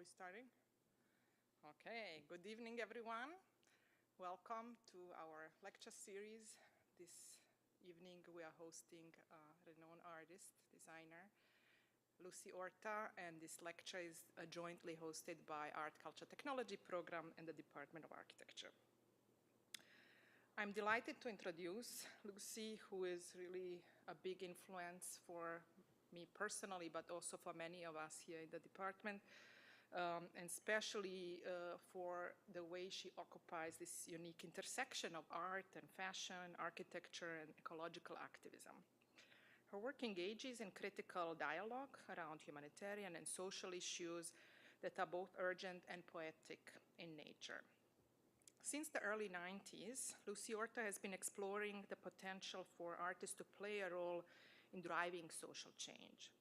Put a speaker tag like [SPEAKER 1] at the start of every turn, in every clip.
[SPEAKER 1] we starting? Okay, good evening, everyone. Welcome to our lecture series. This evening we are hosting a renowned artist, designer, Loci Orta, and this lecture is jointly hosted by Art, Culture, Technology program and the Department of Architecture. I'm delighted to introduce Loci, who is really a big influence for me personally, but also for many of us here in the department, and especially for the way she occupies this unique intersection of art and fashion, architecture, and ecological activism. Her work engages in critical dialogue around humanitarian and social issues that are both urgent and poetic in nature. Since the early 90s, Loci Orta has been exploring the potential for artists to play a role in driving social change.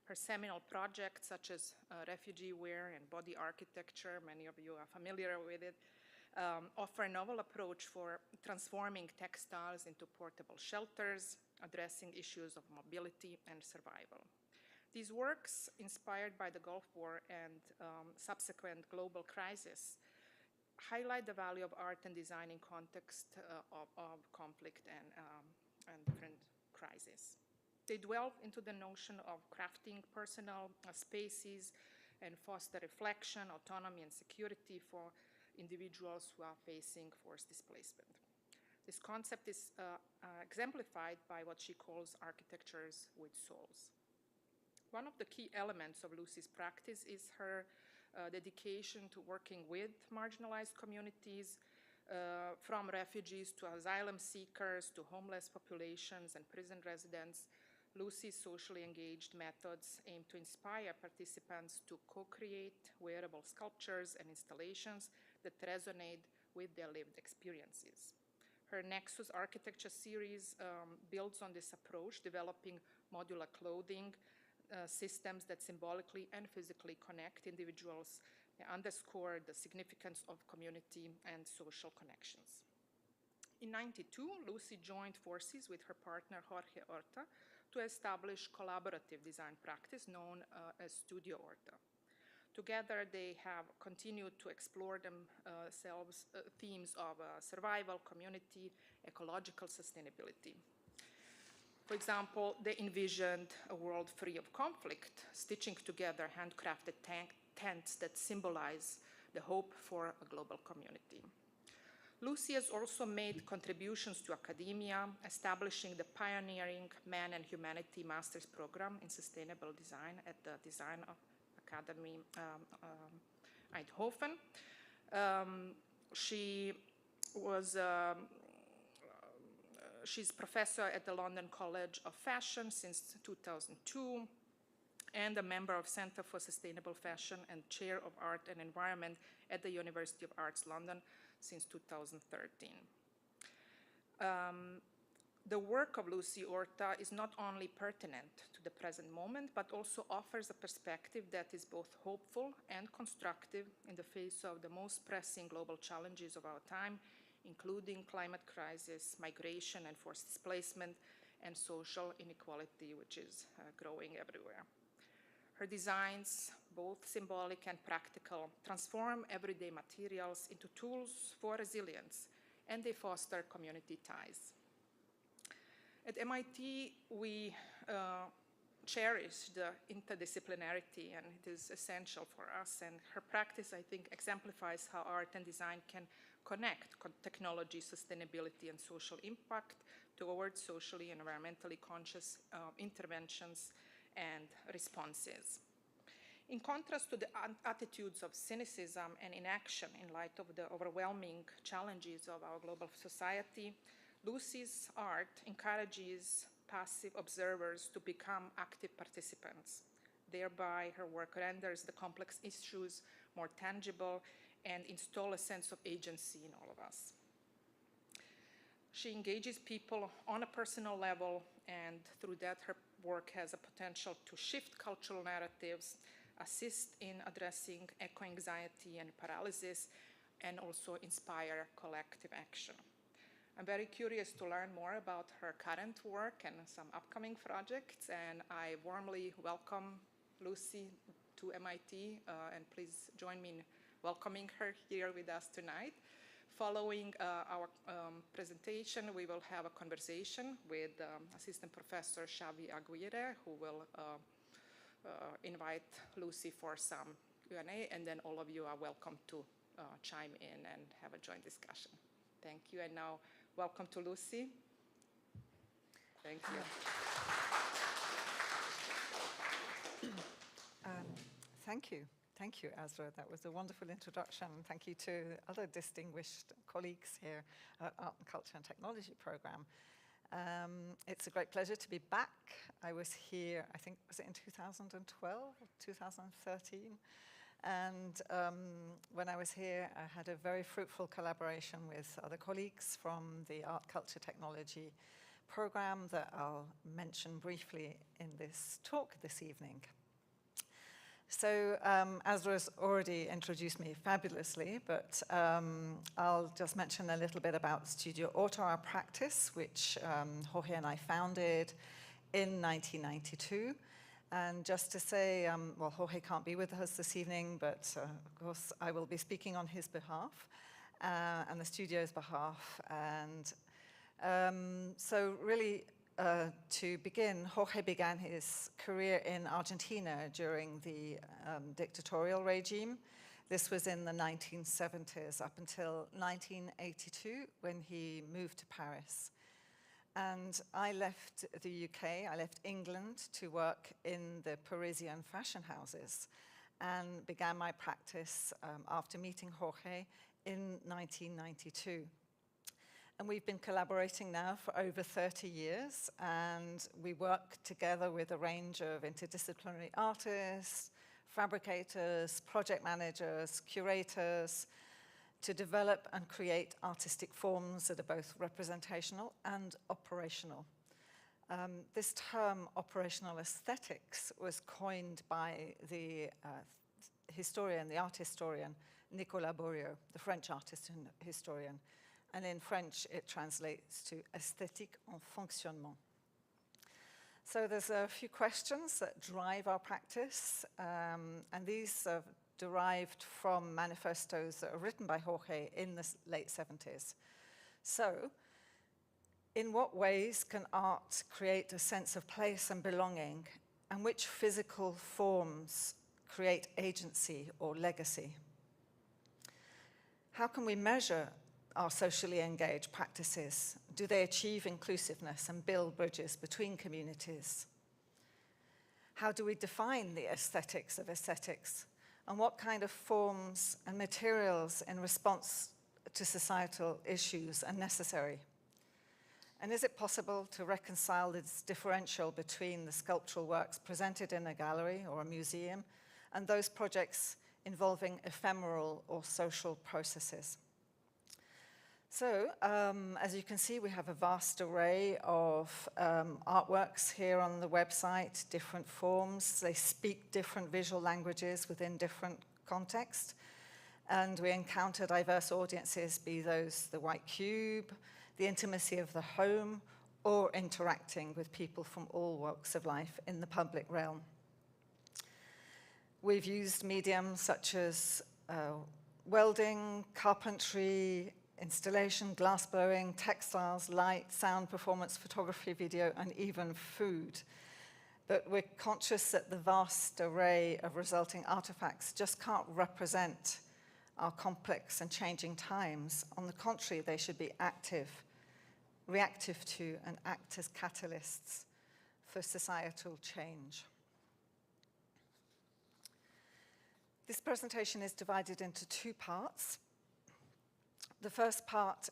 [SPEAKER 1] Her seminal projects, such as Refuge, Wear, and Body Architecture, many of you are familiar with it, offer a novel approach for transforming textiles into portable shelters, addressing issues of mobility and survival. These works, inspired by the Gulf War and subsequent global crisis, highlight the value of art and design in context of conflict and different crises. They delve into the notion of crafting personal spaces and foster reflection, autonomy, and security for individuals who are facing forced displacement. This concept is exemplified by what she calls architectures with souls. One of the key elements of Loci's practice is her dedication to working with marginalized communities, from refugees to asylum seekers to homeless populations and prison residents. Loci's socially engaged methods aim to inspire participants to co-create wearable sculptures and installations that resonate with their lived experiences. Her Nexus Architecture series builds on this approach, developing modular clothing systems that symbolically and physically connect individuals, underscore the significance of community and social connections. In '92, Loci joined forces with her partner Jorge Orta to establish collaborative design practice known as Studio Orta. Together, they have continued to explore themselves themes of survival, community, ecological sustainability. For example, they envisioned a world free of conflict, stitching together handcrafted tents that symbolize the hope for a global community. Loci has also made contributions to academia, establishing the pioneering Man and Humanity Master's Program in Sustainable Design at the Design Academy Eindhoven. She's professor at the London College of Fashion since 2002 and a member of Center for Sustainable Fashion and Chair of Art and Environment at the University of Arts London since 2013. The work of Loci Orta is not only pertinent to the present moment, but also offers a perspective that is both hopeful and constructive in the face of the most pressing global challenges of our time, including climate crisis, migration and forced displacement, and social inequality, which is growing everywhere. Her designs, both symbolic and practical, transform everyday materials into tools for resilience, and they foster community ties. At MIT, we cherish the interdisciplinarity, and it is essential for us. And her practice, I think, exemplifies how art and design can connect technology, sustainability, and social impact towards socially and environmentally conscious interventions and responses. In contrast to the attitudes of cynicism and inaction in light of the overwhelming challenges of our global society, Loci's art encourages passive observers to become active participants. Thereby, her work renders the complex issues more tangible and install a sense of agency in all of us. She engages people on a personal level, and through that, her work has a potential to shift cultural narratives, assist in addressing eco-anxiety and paralysis, and also inspire collective action. I'm very curious to learn more about her current work and some upcoming projects, and I warmly welcome Loci to MIT, and please join me in welcoming her here with us tonight. Following our presentation, we will have a conversation with Assistant Professor Xavi Aguirre, who will invite Loci for some Q&A, and then all of you are welcome to chime in and have a joint discussion. Thank you, and now welcome to Loci. Thank you.
[SPEAKER 2] Thank you, Azra. That was a wonderful introduction. Thank you to other distinguished colleagues here at Art and Culture and Technology program. It's a great pleasure to be back. I was here, I think, was it in 2012 or 2013? And when I was here, I had a very fruitful collaboration with other colleagues from the Art, Culture, Technology program that I'll mention briefly in this talk this evening. So Azra's already introduced me fabulously, but I'll just mention a little bit about Studio Orta, our practice, which Jorge and I founded in 1992. And just to say, well, Jorge can't be with us this evening, but of course I will be speaking on his behalf and the studio's behalf. And so really, to begin, Jorge began his career in Argentina during the dictatorial regime. This was in the 1970s up until 1982 when he moved to Paris. And I left the UK, I left England to work in the Parisian fashion houses and began my practice after meeting Jorge in 1992. And we've been collaborating now for over 30 years, and we work together with a range of interdisciplinary artists, fabricators, project managers, curators, to develop and create artistic forms that are both representational and operational. This term, operational aesthetics, was coined by the historian, the art historian, Nicolas Bourriaud, the French artist and historian. And in French, it translates to esthétique en fonctionnement. So there's a few questions that drive our practice, and these are derived from manifestos that are written by Jorge in the late 70s. So, in what ways can art create a sense of place and belonging, and which physical forms create agency or legacy? How can we measure our socially engaged practices? Do they achieve inclusiveness and build bridges between communities? How do we define the aesthetics of aesthetics? And what kind of forms and materials in response to societal issues are necessary? And is it possible to reconcile this differential between the sculptural works presented in a gallery or a museum and those projects involving ephemeral or social processes? So, as you can see, we have a vast array of artworks here on the website, different forms. They speak different visual languages within different contexts. And we encounter diverse audiences, be those the white cube, the intimacy of the home, or interacting with people from all walks of life in the public realm. We've used mediums such as welding, carpentry, installation, glassblowing, textiles, light, sound, performance, photography, video, and even food. But we're conscious that the vast array of resulting artifacts just can't represent our complex and changing times. On the contrary, they should be active, reactive to, and act as catalysts for societal change. This presentation is divided into two parts. The first part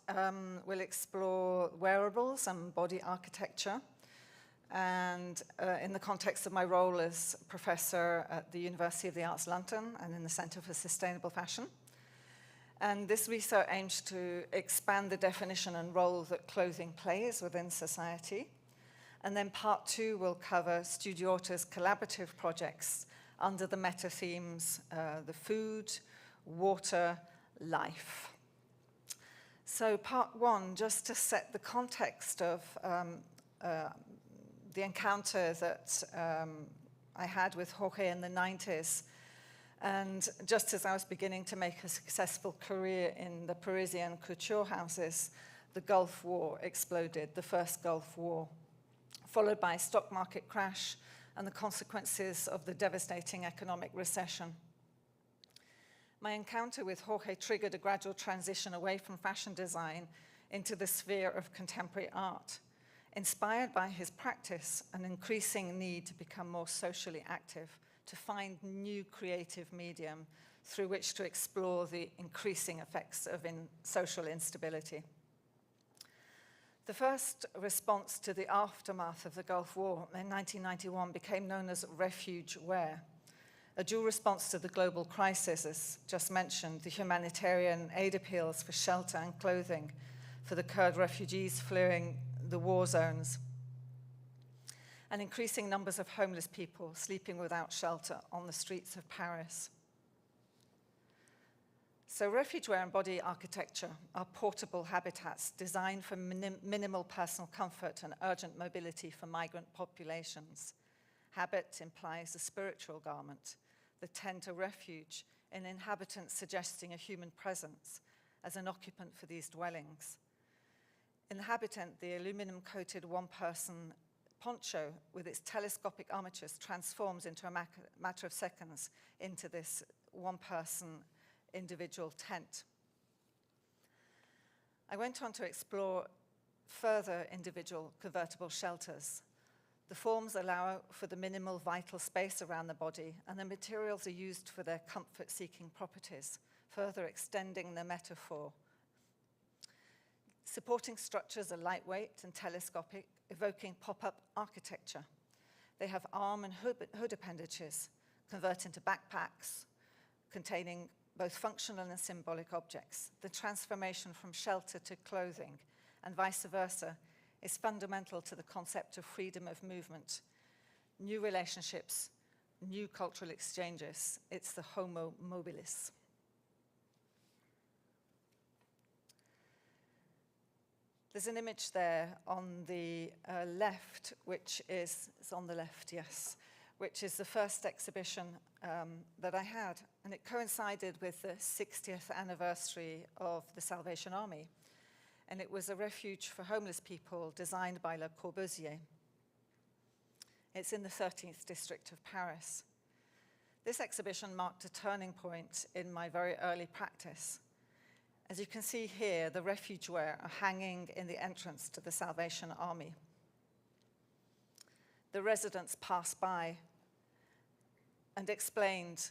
[SPEAKER 2] will explore wearables and body architecture, and in the context of my role as professor at the University of the Arts London and in the Centre for Sustainable Fashion. And this research aims to expand the definition and role that clothing plays within society. And then part two will cover Studio Orta's collaborative projects under the meta themes, the food, water, life. So part one, just to set the context of the encounter that I had with Jorge in the 90s And just as I was beginning to make a successful career in the Parisian couture houses, the Gulf War exploded, the first Gulf War, followed by a stock market crash and the consequences of the devastating economic recession. My encounter with Jorge triggered a gradual transition away from fashion design into the sphere of contemporary art, inspired by his practice and increasing need to become more socially active, to find new creative medium through which to explore the increasing effects of social instability. The first response to the aftermath of the Gulf War in 1991 became known as Refuge Wear, a dual response to the global crisis, as just mentioned, the humanitarian aid appeals for shelter and clothing for the Kurd refugees fleeing the war zones, and increasing numbers of homeless people sleeping without shelter on the streets of Paris. So Refuge Wear and Embody architecture are portable habitats designed for minimal personal comfort and urgent mobility for migrant populations. Habit implies a spiritual garment. The tent a refuge, an inhabitant suggesting a human presence as an occupant for these dwellings. In the habitant, the aluminum-coated one-person poncho with its telescopic armatures transforms into a matter of seconds into this one-person individual tent. I went on to explore further individual convertible shelters. The forms allow for the minimal vital space around the body, and the materials are used for their comfort-seeking properties, further extending the metaphor. Supporting structures are lightweight and telescopic, evoking pop-up architecture. They have arm and hood appendages, convert into backpacks containing both functional and symbolic objects. The transformation from shelter to clothing, and vice versa, is fundamental to the concept of freedom of movement, new relationships, new cultural exchanges. It's the homo mobilis. There's an image there on the left, which is on the left, yes, which is the first exhibition that I had. And it coincided with the 60th anniversary of the Salvation Army. And it was a refuge for homeless people designed by Le Corbusier. It's in the 13th district of Paris. This exhibition marked a turning point in my very early practice. As you can see here, the refuge wear are hanging in the entrance to the Salvation Army. The residents passed by and explained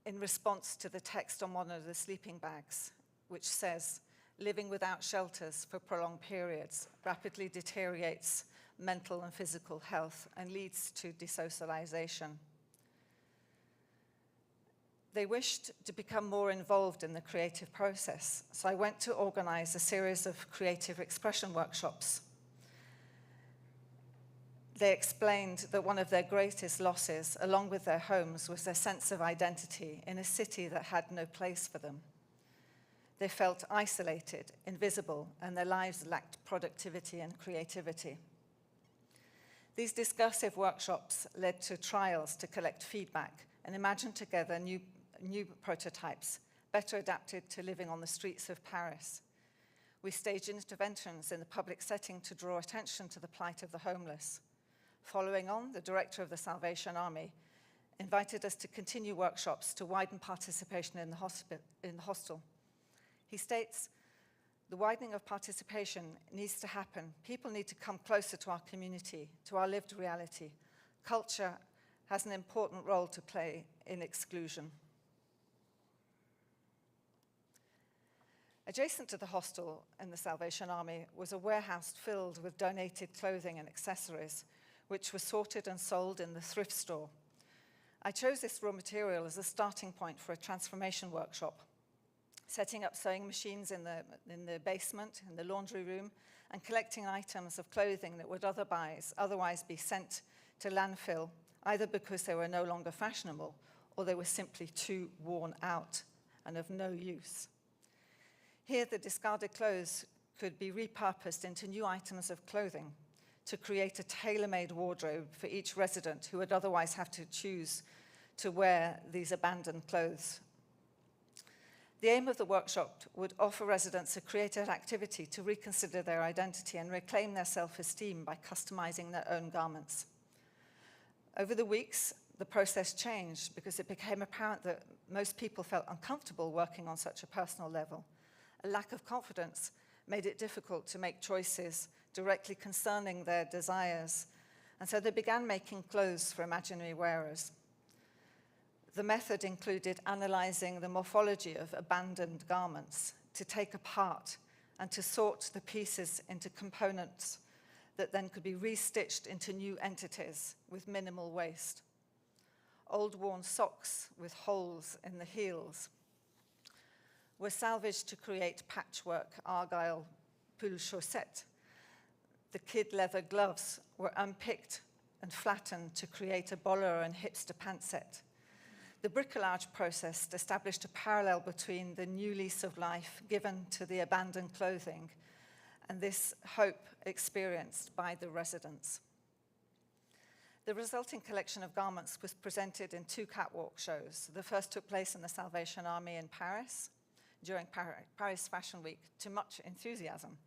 [SPEAKER 2] in response to the text on one of the sleeping bags, which says, living without shelters for prolonged periods rapidly deteriorates mental and physical health and leads to desocialization. They wished to become more involved in the creative process, so I went to organize a series of creative expression workshops. They explained that one of their greatest losses, along with their homes, was their sense of identity in a city that had no place for them. They felt isolated, invisible, and their lives lacked productivity and creativity. These discursive workshops led to trials to collect feedback and imagine together new prototypes, better adapted to living on the streets of Paris. We staged interventions in the public setting to draw attention to the plight of the homeless. Following on, the director of the Salvation Army invited us to continue workshops to widen participation in the hostel. He states, the widening of participation needs to happen. People need to come closer to our community, to our lived reality. Culture has an important role to play in exclusion. Adjacent to the hostel in the Salvation Army was a warehouse filled with donated clothing and accessories, which were sorted and sold in the thrift store. I chose this raw material as a starting point for a transformation workshop, setting up sewing machines in the basement, in the laundry room, and collecting items of clothing that would otherwise be sent to landfill, either because they were no longer fashionable or they were simply too worn out and of no use. Here, the discarded clothes could be repurposed into new items of clothing to create a tailor-made wardrobe for each resident who would otherwise have to choose to wear these abandoned clothes. The aim of the workshop would offer residents a creative activity to reconsider their identity and reclaim their self-esteem by customizing their own garments. Over the weeks, the process changed because it became apparent that most people felt uncomfortable working on such a personal level. A lack of confidence made it difficult to make choices directly concerning their desires, and so they began making clothes for imaginary wearers. The method included analyzing the morphology of abandoned garments to take apart and to sort the pieces into components that then could be restitched into new entities with minimal waste. Old worn socks with holes in the heels were salvaged to create patchwork argyle pull chaussette. The kid leather gloves were unpicked and flattened to create a bolero and hipster pant set. The bricolage process established a parallel between the new lease of life given to the abandoned clothing and this hope experienced by the residents. The resulting collection of garments was presented in 2 catwalk shows. The first took place in the Salvation Army in Paris during Paris Fashion Week, to much enthusiasm.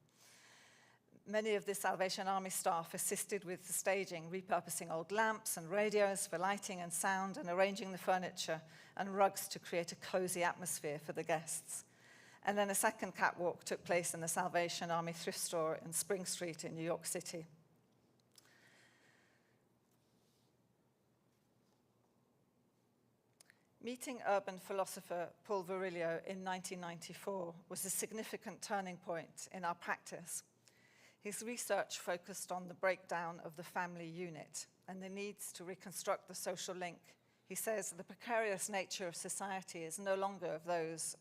[SPEAKER 2] Many of the Salvation Army staff assisted with the staging, repurposing old lamps and radios for lighting and sound, and arranging the furniture and rugs to create a cozy atmosphere for the guests. And then a second catwalk took place in the Salvation Army thrift store in Spring Street in New York City. Meeting urban philosopher Paul Virilio in 1994 was a significant turning point in our practice. His research focused on the breakdown of the family unit and the needs to reconstruct the social link. He says the precarious nature of society is no longer of those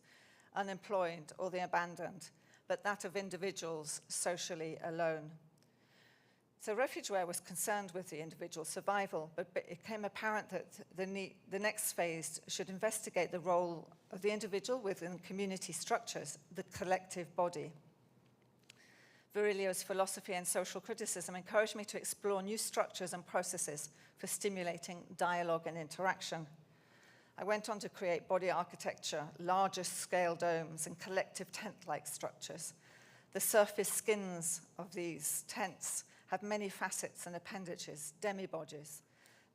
[SPEAKER 2] unemployed or the abandoned, but that of individuals socially alone. So Refuge Wear was concerned with the individual survival, but it became apparent that the next phase should investigate the role of the individual within community structures, the collective body. Virilio's philosophy and social criticism encouraged me to explore new structures and processes for stimulating dialogue and interaction. I went on to create body architecture, larger scale domes, and collective tent-like structures. The surface skins of these tents have many facets and appendages, demibodies,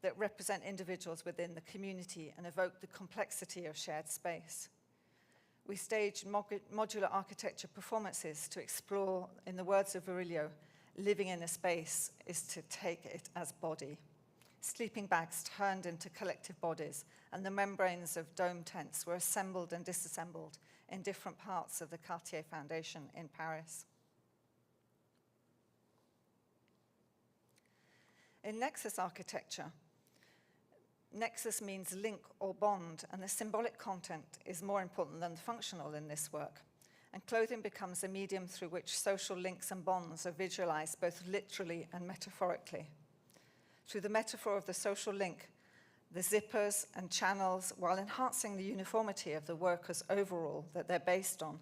[SPEAKER 2] that represent individuals within the community and evoke the complexity of shared space. We staged modular architecture performances to explore, in the words of Virilio, living in a space is to take it as body. Sleeping bags turned into collective bodies, and the membranes of dome tents were assembled and disassembled in different parts of the Cartier Foundation in Paris. In Nexus Architecture, Nexus means link or bond, and the symbolic content is more important than the functional in this work. And clothing becomes a medium through which social links and bonds are visualized both literally and metaphorically. Through the metaphor of the social link, the zippers and channels, while enhancing the uniformity of the worker's overall that they're based on,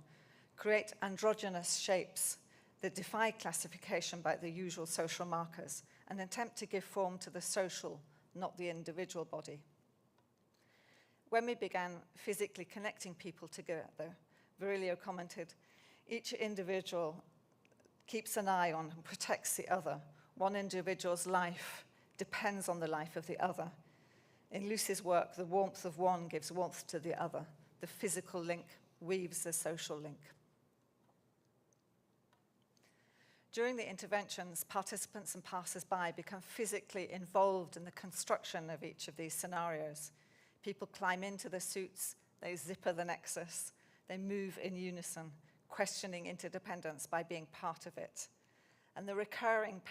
[SPEAKER 2] create androgynous shapes that defy classification by the usual social markers and attempt to give form to the social, not the individual body. When we began physically connecting people together, Virilio commented, each individual keeps an eye on and protects the other. One individual's life depends on the life of the other. In Lucy's work, the warmth of one gives warmth to the other. The physical link weaves the social link. During the interventions, participants and passers-by become physically involved in the construction of each of these scenarios. People climb into the suits, they zipper the nexus, they move in unison, questioning interdependence by being part of it. And the recurring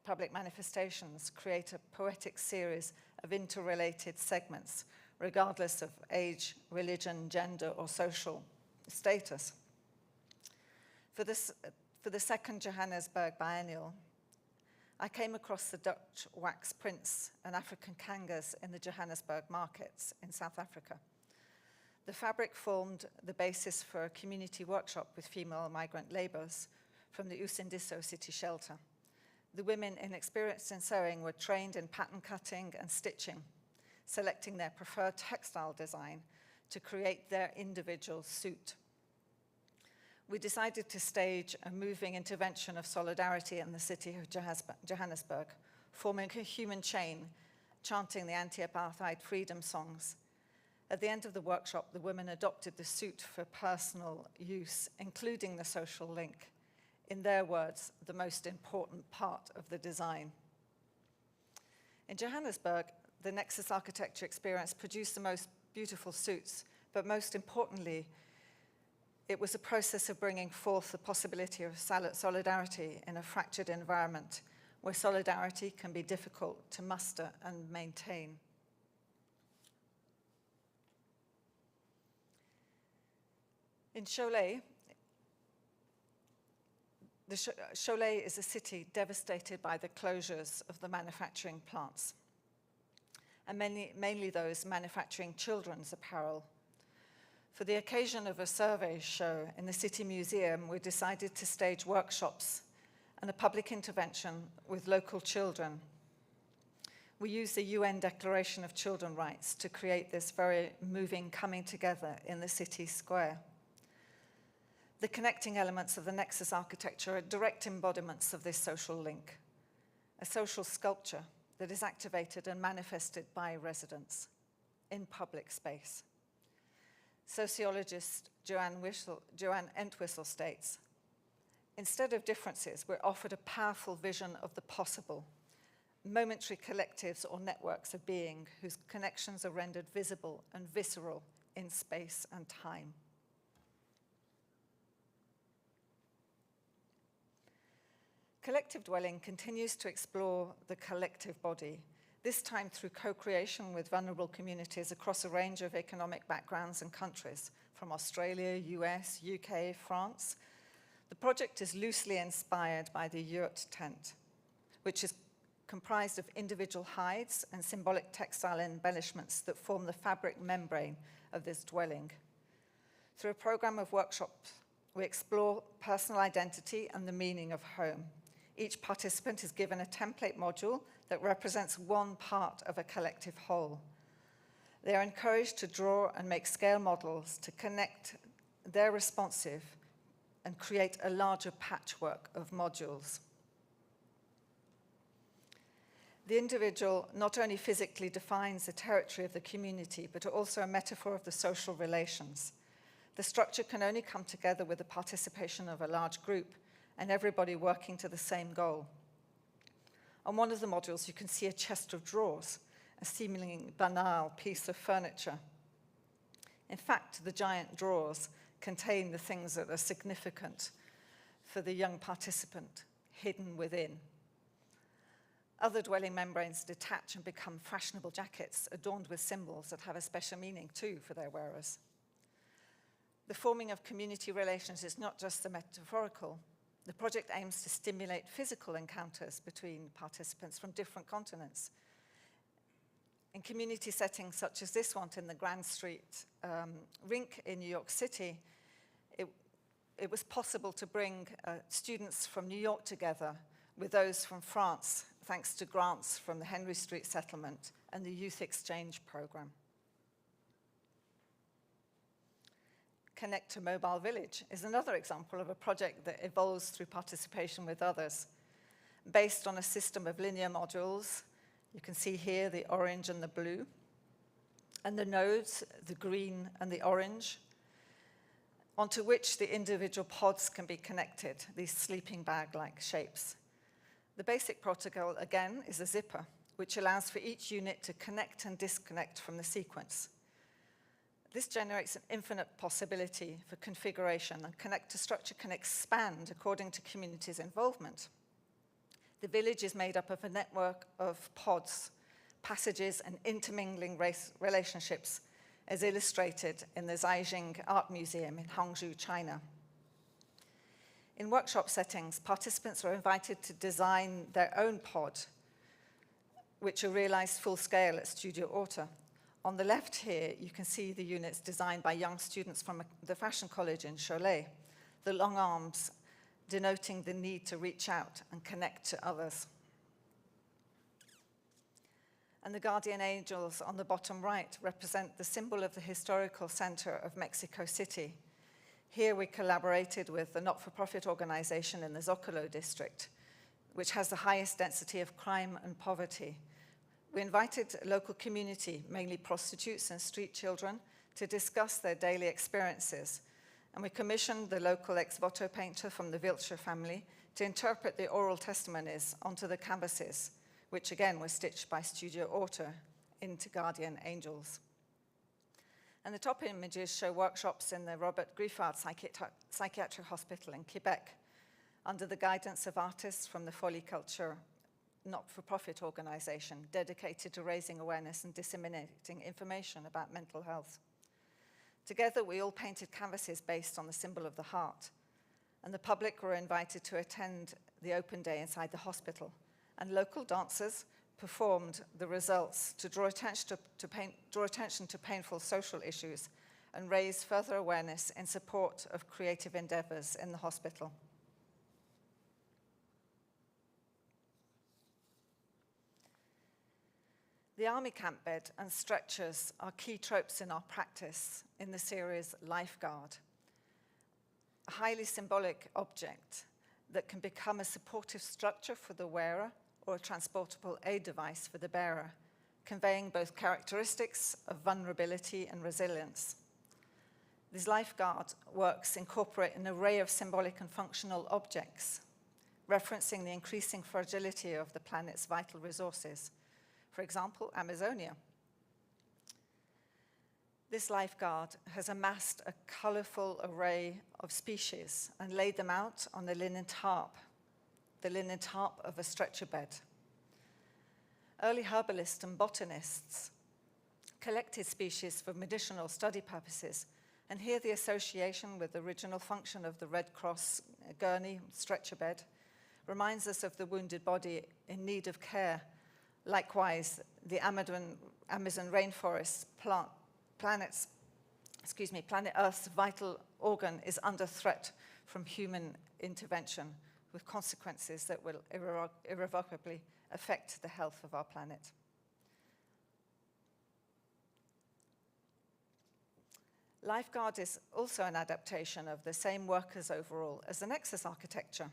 [SPEAKER 2] public manifestations create a poetic series of interrelated segments, regardless of age, religion, gender, or social status. For the second Johannesburg Biennial, I came across the Dutch wax prints and African kangas in the Johannesburg markets in South Africa. The fabric formed the basis for a community workshop with female migrant laborers from the Usindiso city shelter. The women inexperienced in sewing were trained in pattern cutting and stitching, selecting their preferred textile design to create their individual suit. We decided to stage a moving intervention of solidarity in the city of Johannesburg, forming a human chain, chanting the anti-apartheid freedom songs. At the end of the workshop, the women adopted the suit for personal use, including the social link. In their words, the most important part of the design. In Johannesburg, the Nexus Architecture experience produced the most beautiful suits, but most importantly, it was a process of bringing forth the possibility of solidarity in a fractured environment where solidarity can be difficult to muster and maintain. In Cholet, Cholet is a city devastated by the closures of the manufacturing plants, and mainly those manufacturing children's apparel. For the occasion of a survey show in the City Museum, we decided to stage workshops and a public intervention with local children. We used the UN Declaration of Children's Rights to create this very moving coming together in the city square. The connecting elements of the Nexus architecture are direct embodiments of this social link, a social sculpture that is activated and manifested by residents in public space. Sociologist Joanne Entwistle states, instead of differences, we're offered a powerful vision of the possible, momentary collectives or networks of being whose connections are rendered visible and visceral in space and time. Collective dwelling continues to explore the collective body, this time through co-creation with vulnerable communities across a range of economic backgrounds and countries, from Australia, US, UK, France. The project is loosely inspired by the yurt tent, which is comprised of individual hides and symbolic textile embellishments that form the fabric membrane of this dwelling. Through a program of workshops, we explore personal identity and the meaning of home. Each participant is given a template module that represents one part of a collective whole. They are encouraged to draw and make scale models to connect their responsive and create a larger patchwork of modules. The individual not only physically defines the territory of the community, but also a metaphor of the social relations. The structure can only come together with the participation of a large group and everybody working to the same goal. On one of the modules, you can see a chest of drawers, a seemingly banal piece of furniture. In fact, the giant drawers contain the things that are significant for the young participant, hidden within. Other dwelling membranes detach and become fashionable jackets adorned with symbols that have a special meaning too for their wearers. The forming of community relations is not just the metaphorical. The project aims to stimulate physical encounters between participants from different continents. In community settings such as this one in the Grand Street rink in New York City, it was possible to bring students from New York together with those from France, thanks to grants from the Henry Street Settlement and the Youth Exchange Program. Connect to Mobile Village is another example of a project that evolves through participation with others. Based on a system of linear modules, you can see here the orange and the blue, and the nodes, the green and the orange, onto which the individual pods can be connected, these sleeping bag-like shapes. The basic protocol, again, is a zipper, which allows for each unit to connect and disconnect from the sequence. This generates an infinite possibility for configuration, and connector structure can expand according to community's involvement. The village is made up of a network of pods, passages, and intermingling relationships, as illustrated in the Zhaijing Art Museum in Hangzhou, China. In workshop settings, participants are invited to design their own pod, which are realized full scale at Studio Orta. On the left here, you can see the units designed by young students from the Fashion College in Cholet. The long arms denoting the need to reach out and connect to others. And the guardian angels on the bottom right represent the symbol of the historical center of Mexico City. Here we collaborated with the not-for-profit organization in the Zocalo district, which has the highest density of crime and poverty. We invited a local community, mainly prostitutes and street children, to discuss their daily experiences. And we commissioned the local ex-voto painter from the Wiltshire family to interpret the oral testimonies onto the canvases, which again was stitched by Studio Orta into guardian angels. And the top images show workshops in the Robert Griffard Psychiatric Hospital in Quebec, under the guidance of artists from the Foliculture not-for-profit organization dedicated to raising awareness and disseminating information about mental health. Together, we all painted canvases based on the symbol of the heart, and the public were invited to attend the open day inside the hospital, and local dancers performed the results to draw attention to painful social issues and raise further awareness in support of creative endeavors in the hospital. The army camp bed and stretchers are key tropes in our practice in the series Lifeguard, a highly symbolic object that can become a supportive structure for the wearer or a transportable aid device for the bearer, conveying both characteristics of vulnerability and resilience. These Lifeguard works incorporate an array of symbolic and functional objects, referencing the increasing fragility of the planet's vital resources. For example, Amazonia. This Lifeguard has amassed a colorful array of species and laid them out on the linen tarp of a stretcher bed. Early herbalists and botanists collected species for medicinal study purposes, and here the association with the original function of the Red Cross gurney stretcher bed reminds us of the wounded body in need of care. Likewise, the Amazon rainforest planet Earth's vital organ is under threat from human intervention, with consequences that will irrevocably affect the health of our planet. Lifeguard is also an adaptation of the same workers overall as the Nexus Architecture.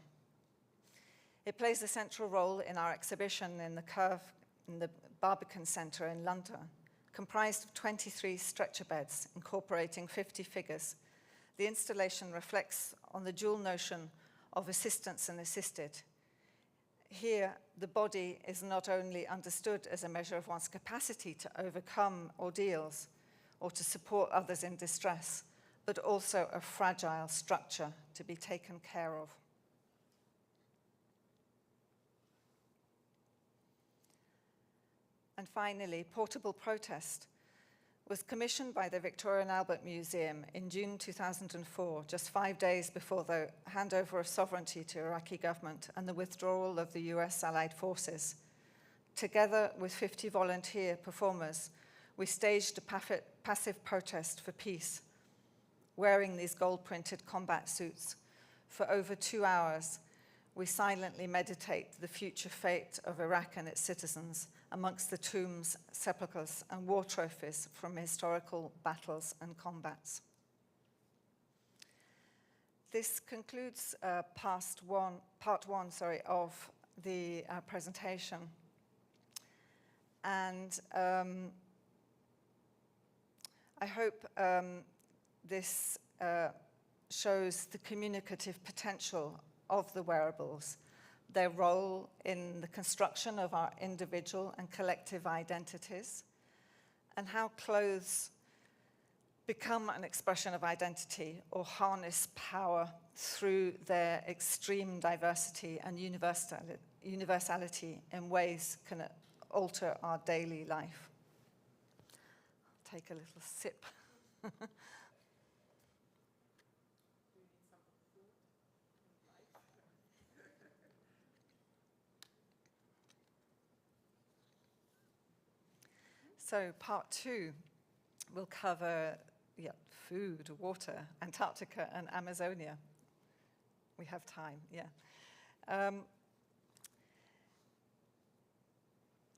[SPEAKER 2] It plays a central role in our exhibition in the Curve in the Barbican Centre in London, comprised of 23 stretcher beds incorporating 50 figures. The installation reflects on the dual notion of assistance and assisted. Here, the body is not only understood as a measure of one's capacity to overcome ordeals or to support others in distress, but also a fragile structure to be taken care of. And finally, Portable Protest was commissioned by the Victoria and Albert Museum in June 2004, just 5 days before the handover of sovereignty to Iraqi government and the withdrawal of the US Allied forces. Together with 50 volunteer performers, we staged a passive protest for peace, wearing these gold-printed combat suits. For over 2 hours, we silently meditate the future fate of Iraq and its citizens amongst the tombs, sepulchres, and war trophies from historical battles and combats. This concludes part one of the presentation. And I hope this shows the communicative potential of the wearables, their role in the construction of our individual and collective identities, and how clothes become an expression of identity or harness power through their extreme diversity and universality in ways can alter our daily life. I'll take a little sip. So part two will cover food, water, Antarctica, and Amazonia. We have time, yeah.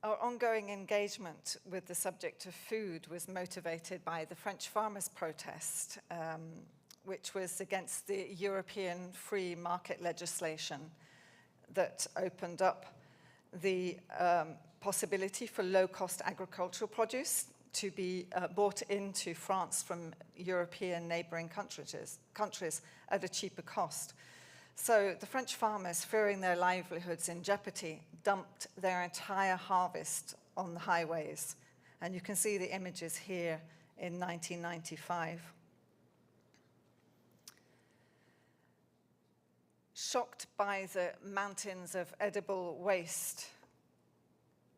[SPEAKER 2] Our ongoing engagement with the subject of food was motivated by the French farmers' protest, which was against the European free market legislation that opened up the possibility for low-cost agricultural produce to be brought into France from European neighboring countries at a cheaper cost. So the French farmers, fearing their livelihoods in jeopardy, dumped their entire harvest on the highways. And you can see the images here in 1995. Shocked by the mountains of edible waste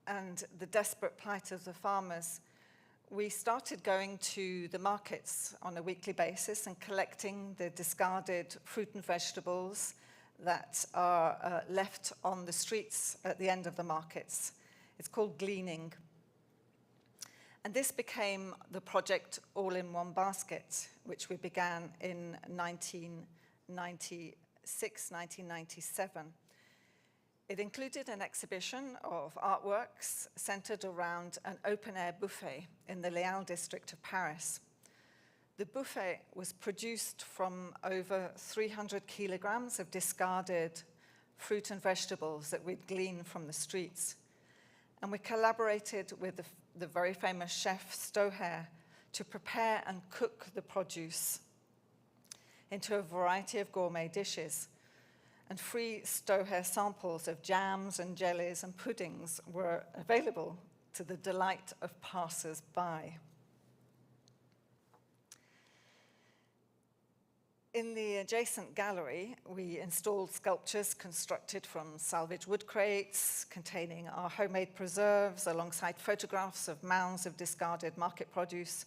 [SPEAKER 2] and the desperate plight of the farmers, we started going to the markets on a weekly basis and collecting the discarded fruit and vegetables that are left on the streets at the end of the markets. It's called gleaning. And this became the project All in One Basket, which we began in 1996, 1997. It included an exhibition of artworks centered around an open-air buffet in the Les Moulins district of Paris. The buffet was produced from over 300 kilograms of discarded fruit and vegetables that we'd gleaned from the streets. And we collaborated with the very famous chef Stoher to prepare and cook the produce into a variety of gourmet dishes. And free Stoher samples of jams and jellies and puddings were available to the delight of passers-by. In the adjacent gallery, we installed sculptures constructed from salvaged wood crates containing our homemade preserves alongside photographs of mounds of discarded market produce,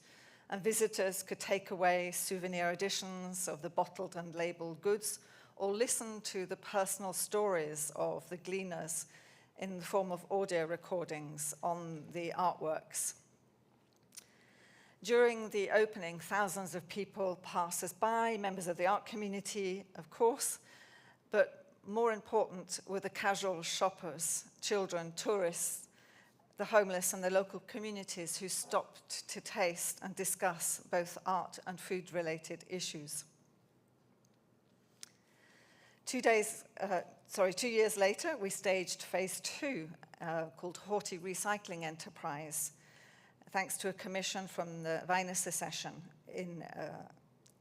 [SPEAKER 2] and visitors could take away souvenir editions of the bottled and labeled goods or listen to the personal stories of the gleaners in the form of audio recordings on the artworks. During the opening, thousands of people, passers-by, members of the art community, of course, but more important were the casual shoppers, children, tourists, the homeless, and the local communities who stopped to taste and discuss both art and food-related issues. 2 years later, we staged phase 2, called Horti Recycling Enterprise, thanks to a commission from the Wiener Secession in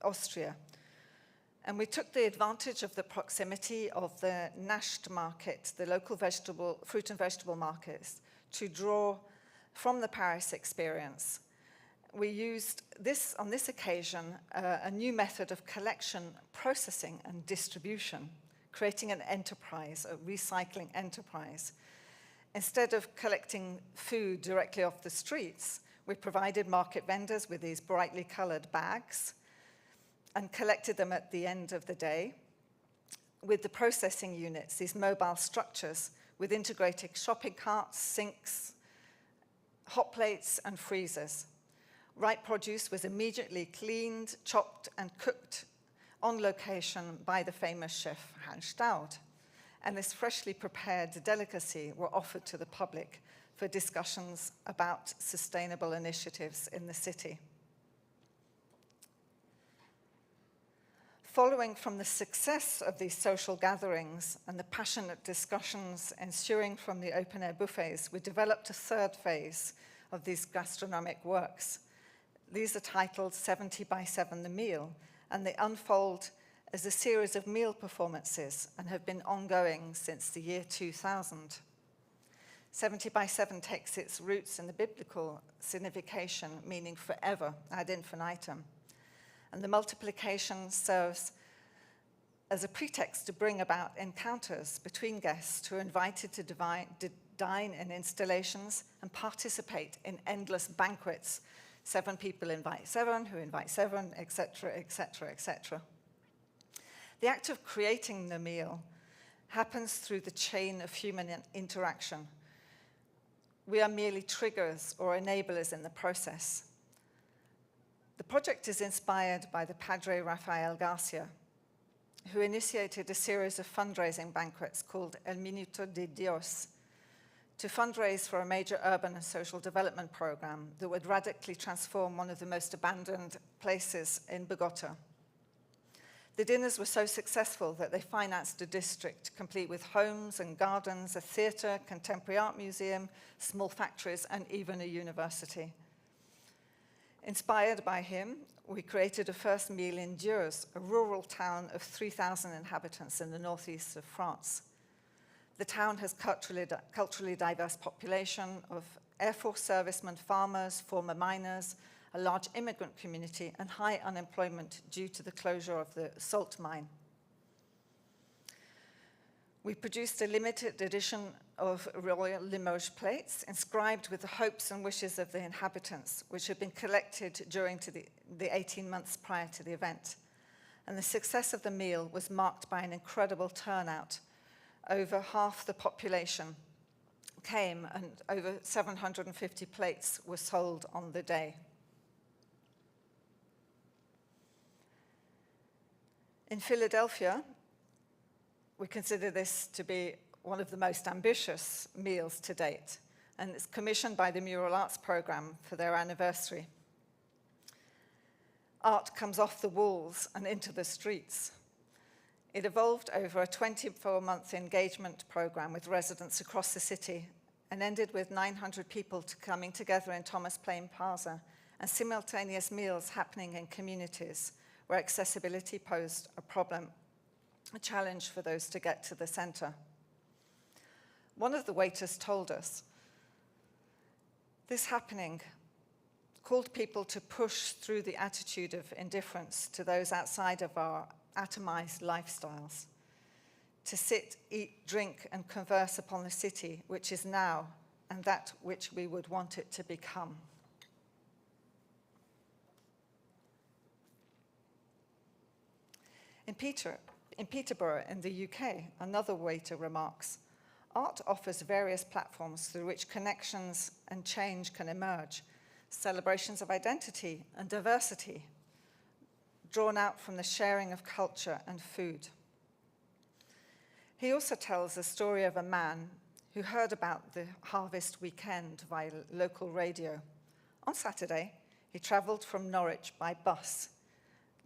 [SPEAKER 2] Austria. And we took the advantage of the proximity of the Nasht market, the local fruit and vegetable markets, to draw from the Paris experience. We used on this occasion, a new method of collection, processing, and distribution, creating an enterprise, a recycling enterprise. Instead of collecting food directly off the streets, we provided market vendors with these brightly colored bags and collected them at the end of the day with the processing units, these mobile structures with integrated shopping carts, sinks, hot plates, and freezers. Ripe produce was immediately cleaned, chopped, and cooked on location by the famous chef Hans Staud. And this freshly prepared delicacy were offered to the public for discussions about sustainable initiatives in the city. Following from the success of these social gatherings and the passionate discussions ensuing from the open-air buffets, we developed a third phase of these gastronomic works. These are titled 70 by 7 The Meal, and they unfold as a series of meal performances and have been ongoing since the year 2000. 70 by 7 takes its roots in the biblical signification, meaning forever, ad infinitum. And the multiplication serves as a pretext to bring about encounters between guests who are invited to dine in installations and participate in endless banquets. 7 people invite 7, who invite 7, etc., etc., etc. The act of creating the meal happens through the chain of human interaction. We are merely triggers or enablers in the process. The project is inspired by the Padre Rafael Garcia, who initiated a series of fundraising banquets called El Minuto de Dios to fundraise for a major urban and social development program that would radically transform one of the most abandoned places in Bogota. The dinners were so successful that they financed a district complete with homes and gardens, a theatre, contemporary art museum, small factories, and even a university. Inspired by him, we created a first meal in Dieuze, a rural town of 3,000 inhabitants in the northeast of France. The town has culturally diverse population of Air Force servicemen, farmers, former miners, a large immigrant community, and high unemployment due to the closure of the salt mine. We produced a limited edition of Royal Limoges plates inscribed with the hopes and wishes of the inhabitants, which had been collected during the 18 months prior to the event. And the success of the meal was marked by an incredible turnout. Over half the population came, and over 750 plates were sold on the day. In Philadelphia, we consider this to be one of the most ambitious meals to date, and it's commissioned by the Mural Arts Program for their anniversary. Art comes off the walls and into the streets. It evolved over a 24-month engagement program with residents across the city and ended with 900 people coming together in Thomas Paine Plaza and simultaneous meals happening in communities where accessibility posed a problem, a challenge for those to get to the center. One of the waiters told us, this happening called people to push through the attitude of indifference to those outside of our atomized lifestyles, to sit, eat, drink, and converse upon the city, which is now, and that which we would want it to become. In Peterborough, in the UK, another waiter remarks, art offers various platforms through which connections and change can emerge, celebrations of identity and diversity, drawn out from the sharing of culture and food. He also tells the story of a man who heard about the harvest weekend via local radio. On Saturday, he traveled from Norwich by bus.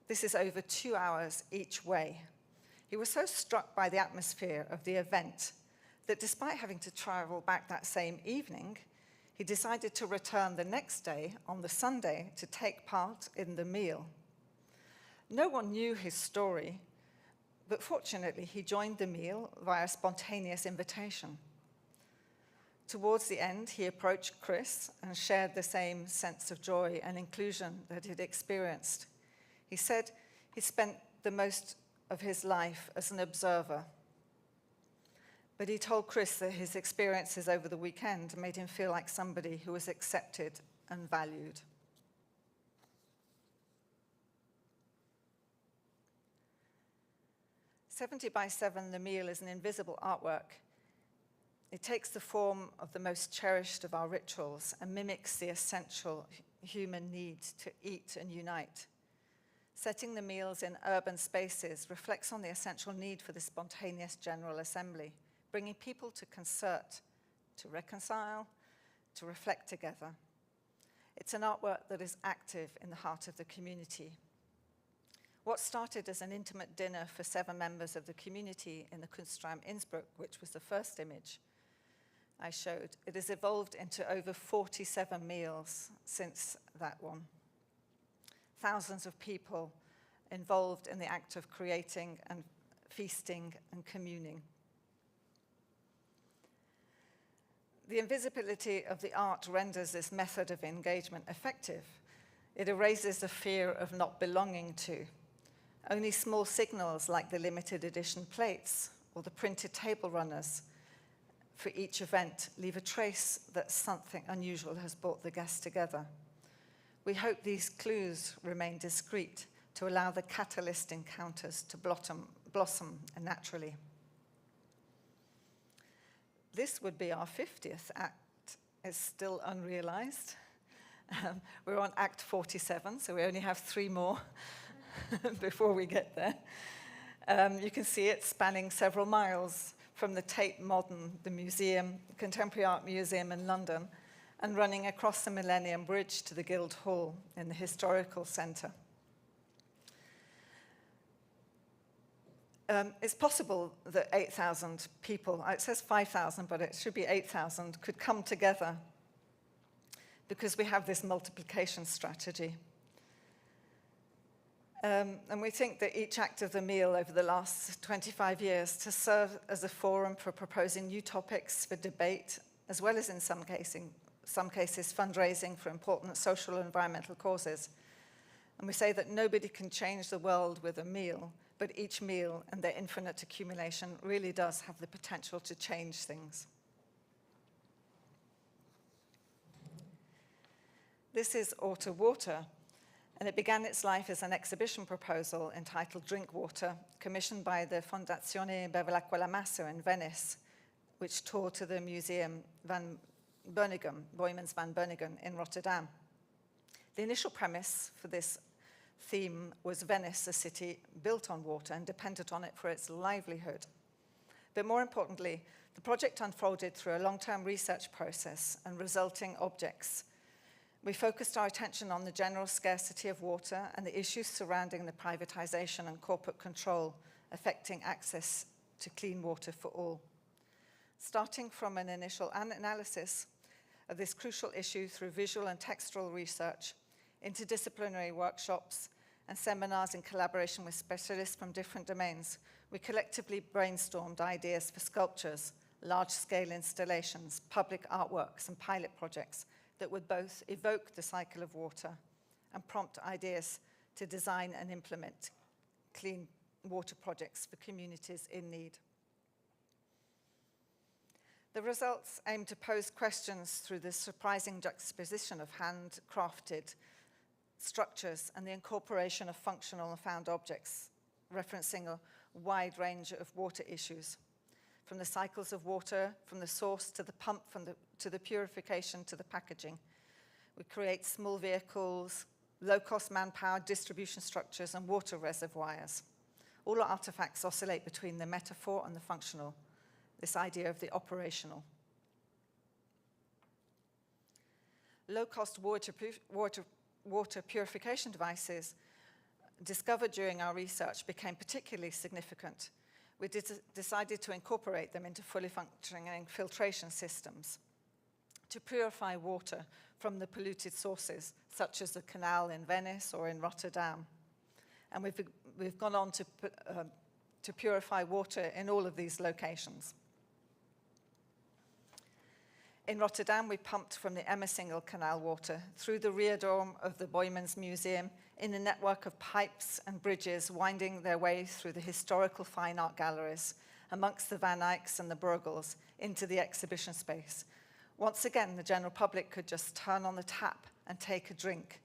[SPEAKER 2] This is over 2 hours each way. He was so struck by the atmosphere of the event that despite having to travel back that same evening, he decided to return the next day, on the Sunday, to take part in the meal. No one knew his story, but fortunately he joined the meal via spontaneous invitation. Towards the end, he approached Chris and shared the same sense of joy and inclusion that he'd experienced. He said he spent the most of his life as an observer, but he told Chris that his experiences over the weekend made him feel like somebody who was accepted and valued. "70 by 7, the meal is an invisible artwork. It takes the form of the most cherished of our rituals and mimics the essential human need to eat and unite. Setting the meals in urban spaces reflects on the essential need for the spontaneous general assembly, bringing people to concert, to reconcile, to reflect together. It's an artwork that is active in the heart of the community. What started as an intimate dinner for 7 members of the community in the Kunstraum Innsbruck, which was the first image I showed, it has evolved into over 47 meals since that one. Thousands of people involved in the act of creating and feasting and communing. The invisibility of the art renders this method of engagement effective. It erases the fear of not belonging to. Only small signals like the limited edition plates or the printed table runners for each event leave a trace that something unusual has brought the guests together. We hope these clues remain discreet to allow the catalyst encounters to blossom naturally. This would be our 50th act. It's still unrealized. We're on Act 47, so we only have 3 more before we get there. You can see it spanning several miles from the Tate Modern, the museum, Contemporary Art Museum in London, and running across the Millennium Bridge to the Guildhall in the Historical Centre. It's possible that 8,000 people, it says 5,000, but it should be 8,000, could come together because we have this multiplication strategy. And we think that each act of the meal over the last 25 years to serve as a forum for proposing new topics for debate, as well as in some cases fundraising for important social and environmental causes. And we say that nobody can change the world with a meal, but each meal and their infinite accumulation really does have the potential to change things. This is Orta Water, and it began its life as an exhibition proposal entitled Drink Water, commissioned by the Fondazione Bevilacqua La Massa in Venice, which toured to the Museum van Beuningen, Boijmans van Beuningen in Rotterdam. The initial premise for this theme was Venice, a city built on water and dependent on it for its livelihood. But more importantly, the project unfolded through a long-term research process and resulting objects. We focused our attention on the general scarcity of water and the issues surrounding the privatization and corporate control affecting access to clean water for all. Starting from an initial analysis of this crucial issue through visual and textual research, interdisciplinary workshops, and seminars in collaboration with specialists from different domains, we collectively brainstormed ideas for sculptures, large-scale installations, public artworks, and pilot projects that would both evoke the cycle of water and prompt ideas to design and implement clean water projects for communities in need. The results aim to pose questions through the surprising juxtaposition of handcrafted structures and the incorporation of functional and found objects, referencing a wide range of water issues, from the cycles of water, from the source to the pump, to the purification to the packaging. We create small vehicles, low-cost manpower, distribution structures, and water reservoirs. All our artifacts oscillate between the metaphor and the functional, this idea of the operational. Low-cost water purification devices discovered during our research became particularly significant. We decided to incorporate them into fully functioning filtration systems to purify water from the polluted sources, such as the canal in Venice or in Rotterdam. And we've gone on to purify water in all of these locations. In Rotterdam, we pumped from the Emmersingle Canal water through the rear door of the Boijmans Museum in a network of pipes and bridges winding their way through the historical fine art galleries amongst the Van Eycks and the Bruegels into the exhibition space. Once again, the general public could just turn on the tap and take a drink.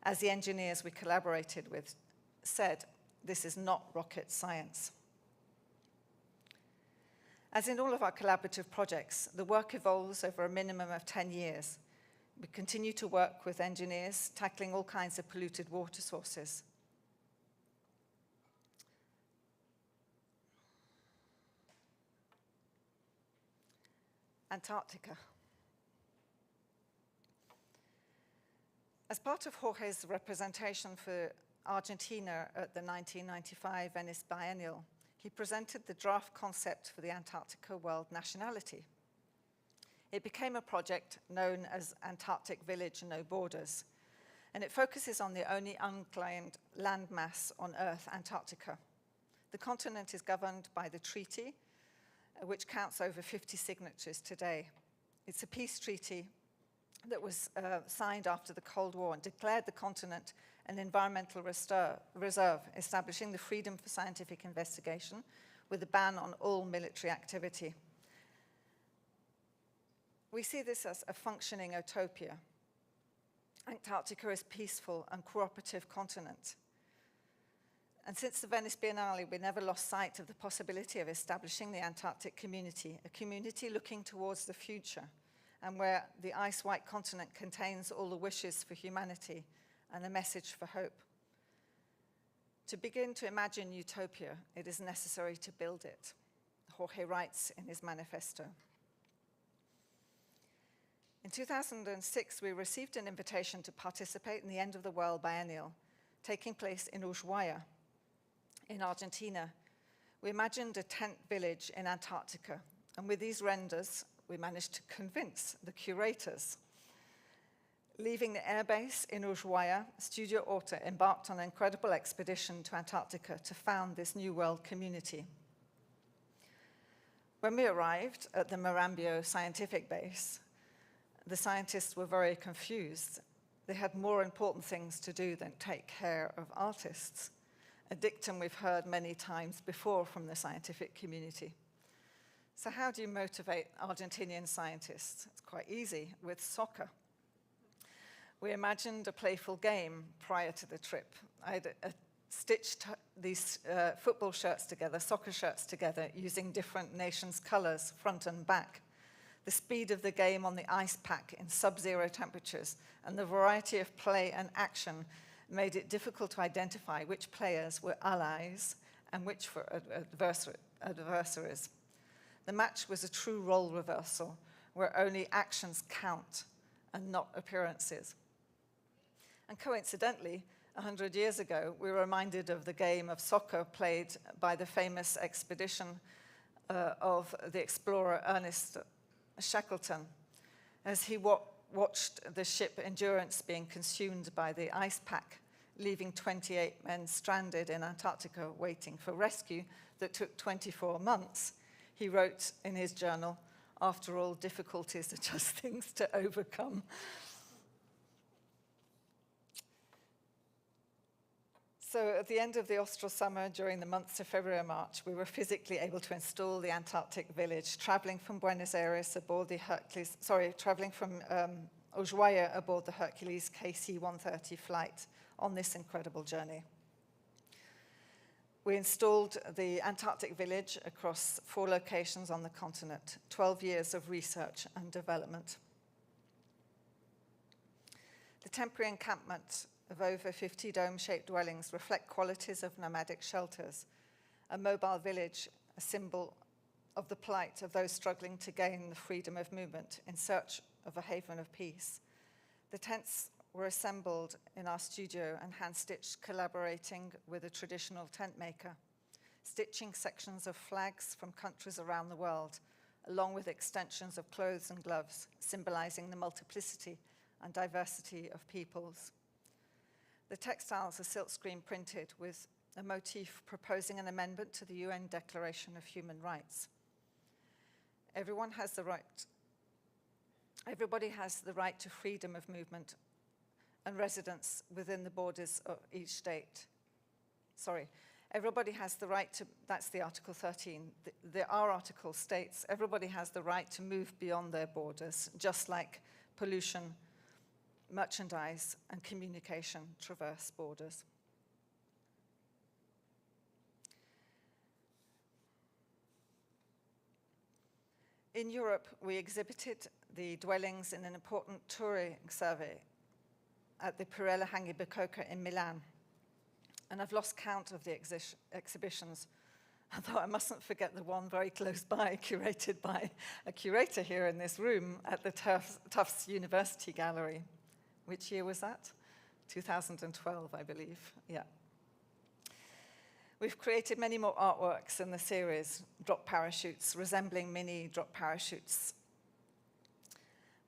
[SPEAKER 2] As the engineers we collaborated with said, this is not rocket science. As in all of our collaborative projects, the work evolves over a minimum of 10 years. We continue to work with engineers tackling all kinds of polluted water sources. Antarctica. As part of Jorge's representation for Argentina at the 1995 Venice Biennial, he presented the draft concept for the Antarctica World Nationality. It became a project known as Antarctic Village No Borders, and it focuses on the only unclaimed landmass on Earth, Antarctica. The continent is governed by the treaty, which counts over 50 signatures today. It's a peace treaty that was signed after the Cold War and declared the continent an environmental reserve, establishing the freedom for scientific investigation with a ban on all military activity. We see this as a functioning utopia. Antarctica is a peaceful and cooperative continent. And since the Venice Biennale, we never lost sight of the possibility of establishing the Antarctic community, a community looking towards the future, and where the ice-white continent contains all the wishes for humanity and a message for hope. To begin to imagine utopia, it is necessary to build it, Jorge writes in his manifesto. In 2006, we received an invitation to participate in the End of the World Biennial, taking place in Ushuaia, in Argentina. We imagined a tent village in Antarctica, and with these renders, we managed to convince the curators. Leaving the airbase in Ushuaia, Studio Orta embarked on an incredible expedition to Antarctica to found this New World community. When we arrived at the Marambio scientific base, the scientists were very confused. They had more important things to do than take care of artists, a dictum we've heard many times before from the scientific community. So how do you motivate Argentinian scientists? It's quite easy, with soccer. We imagined a playful game prior to the trip. I'd stitched these football shirts together, soccer shirts together, using different nations' colors, front and back. The speed of the game on the ice pack in sub-zero temperatures and the variety of play and action made it difficult to identify which players were allies and which were adversaries. The match was a true role reversal, where only actions count and not appearances. And coincidentally, 100 years ago, we were reminded of the game of soccer played by the famous expedition of the explorer Ernest Shackleton, as he watched the ship Endurance being consumed by the ice pack, leaving 28 men stranded in Antarctica waiting for rescue that took 24 months. He wrote in his journal, "After all, difficulties are just things to overcome." So at the end of the austral summer, during the months of February and March, we were physically able to install the Antarctic village, traveling from Buenos Aires aboard the traveling from Ushuaia aboard the Hercules KC-130 flight on this incredible journey. We installed the Antarctic village across 4 locations on the continent, 12 years of research and development. The temporary encampment of over 50 dome-shaped dwellings reflect qualities of nomadic shelters, a mobile village, a symbol of the plight of those struggling to gain the freedom of movement in search of a haven of peace. The tents were assembled in our studio and hand-stitched, collaborating with a traditional tent maker, stitching sections of flags from countries around the world, along with extensions of clothes and gloves, symbolizing the multiplicity and diversity of peoples. The textiles are silkscreen printed with a motif proposing an amendment to the UN Declaration of Human Rights. Everybody has the right to freedom of movement and residence within the borders of each state. Everybody has the right to, that's the Article 13. Our article states everybody has the right to move beyond their borders, just like pollution, merchandise, and communication traverse borders. In Europe, we exhibited the dwellings in an important touring survey at the Pirella Hangi Bicocca in Milan. And I've lost count of the exhibitions, although I mustn't forget the one very close by, curated by a curator here in this room at the Tufts University Gallery. Which year was that? 2012, I believe, yeah. We've created many more artworks in the series, drop parachutes, resembling mini drop parachutes.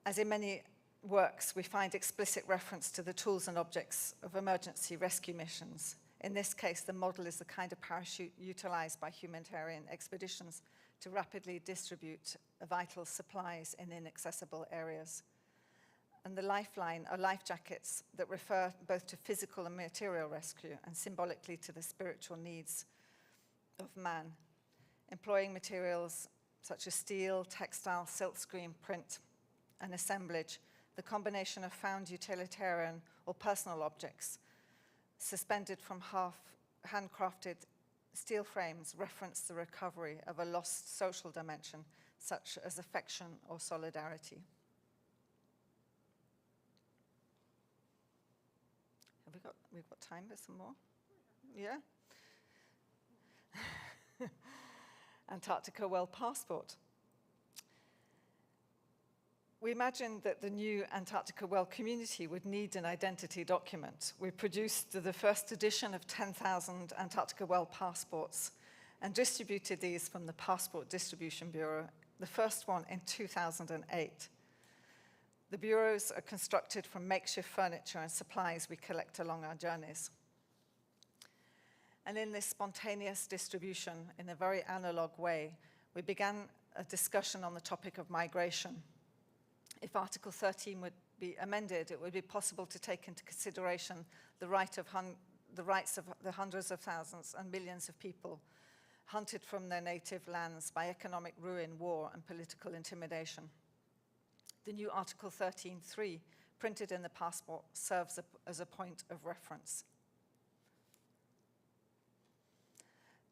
[SPEAKER 2] As in many works, we find explicit reference to the tools and objects of emergency rescue missions. In this case, the model is the kind of parachute utilized by humanitarian expeditions to rapidly distribute vital supplies in inaccessible areas. And the lifeline are life jackets that refer both to physical and material rescue and symbolically to the spiritual needs of man, employing materials such as steel, textile, silkscreen, print, and assemblage, the combination of found utilitarian or personal objects suspended from handcrafted steel frames reference the recovery of a lost social dimension, such as affection or solidarity. We've got time for some more? Yeah? Antarctica World Passport. We imagined that the new Antarctica World community would need an identity document. We produced the first edition of 10,000 Antarctica World passports and distributed these from the Passport Distribution Bureau, the first one in 2008. The bureaus are constructed from makeshift furniture and supplies we collect along our journeys. And in this spontaneous distribution, in a very analog way, we began a discussion on the topic of migration. If Article 13 would be amended, it would be possible to take into consideration the rights of the hundreds of thousands and millions of people hunted from their native lands by economic ruin, war, and political intimidation. The new Article 13.3, printed in the passport, serves as a point of reference.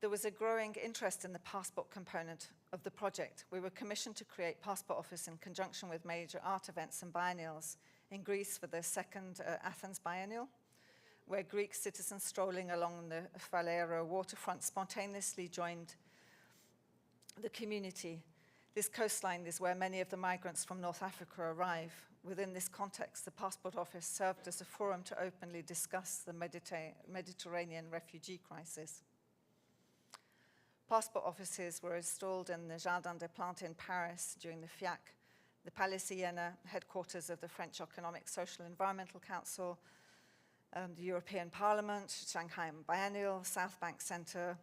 [SPEAKER 2] There was a growing interest in the passport component of the project. We were commissioned to create Passport Office in conjunction with major art events and biennials in Greece for the second Athens Biennial, where Greek citizens strolling along the Falero waterfront spontaneously joined the community. This coastline is where many of the migrants from North Africa arrive. Within this context, the Passport Office served as a forum to openly discuss the Mediterranean refugee crisis. Passport offices were installed in the Jardin des Plantes in Paris during the FIAC, the Palais Siena, headquarters of the French Economic, Social, Environmental Council, the European Parliament, Shanghai Biennial, South Bank Centre,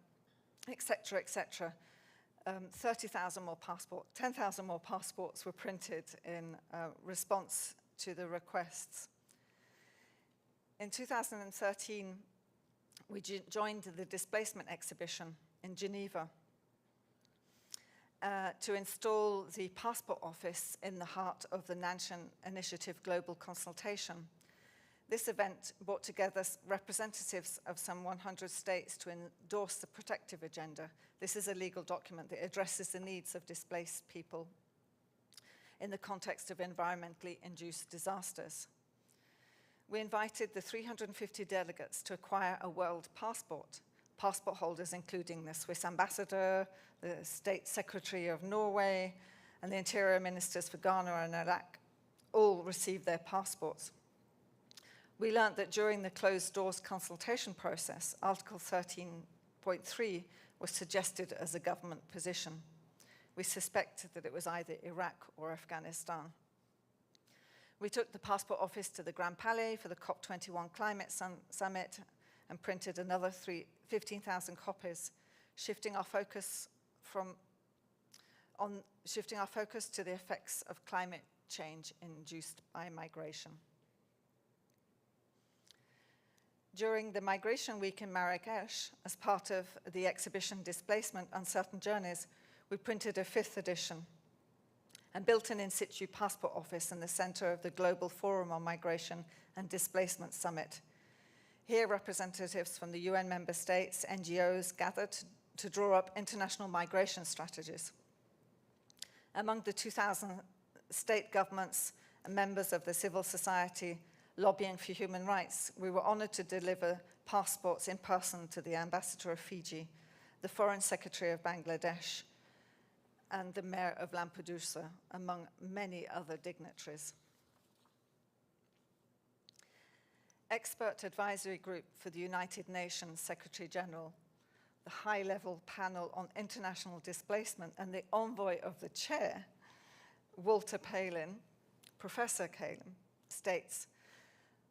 [SPEAKER 2] etc., etc. 10,000 more passports were printed in response to the requests. In 2013, we joined the displacement exhibition in Geneva to install the Passport Office in the heart of the Nansen Initiative Global Consultation. This event brought together representatives of some 100 states to endorse the protective agenda. This is a legal document that addresses the needs of displaced people in the context of environmentally induced disasters. We invited the 350 delegates to acquire a world passport. Passport holders including the Swiss ambassador, the State Secretary of Norway, and the Interior Ministers for Ghana and Iraq all received their passports. We learned that during the closed doors consultation process, Article 13.3 was suggested as a government position. We suspect that it was either Iraq or Afghanistan. We took the Passport Office to the Grand Palais for the COP21 Climate Summit and printed another 15,000 copies, shifting our focus to the effects of climate change induced by migration. During the Migration Week in Marrakesh, as part of the exhibition Displacement: Uncertain Journeys, we printed a 5th edition and built an in-situ passport office in the center of the Global Forum on Migration and Displacement Summit. Here, representatives from the UN member states, NGOs gathered to draw up international migration strategies. Among the 2,000 state governments and members of the civil society lobbying for human rights, we were honored to deliver passports in person to the ambassador of Fiji, the foreign secretary of Bangladesh, and the mayor of Lampedusa, among many other dignitaries. Expert Advisory Group for the United Nations Secretary General, the high-level panel on international displacement, and the envoy of the chair, Walter Palin, Professor Palin, states,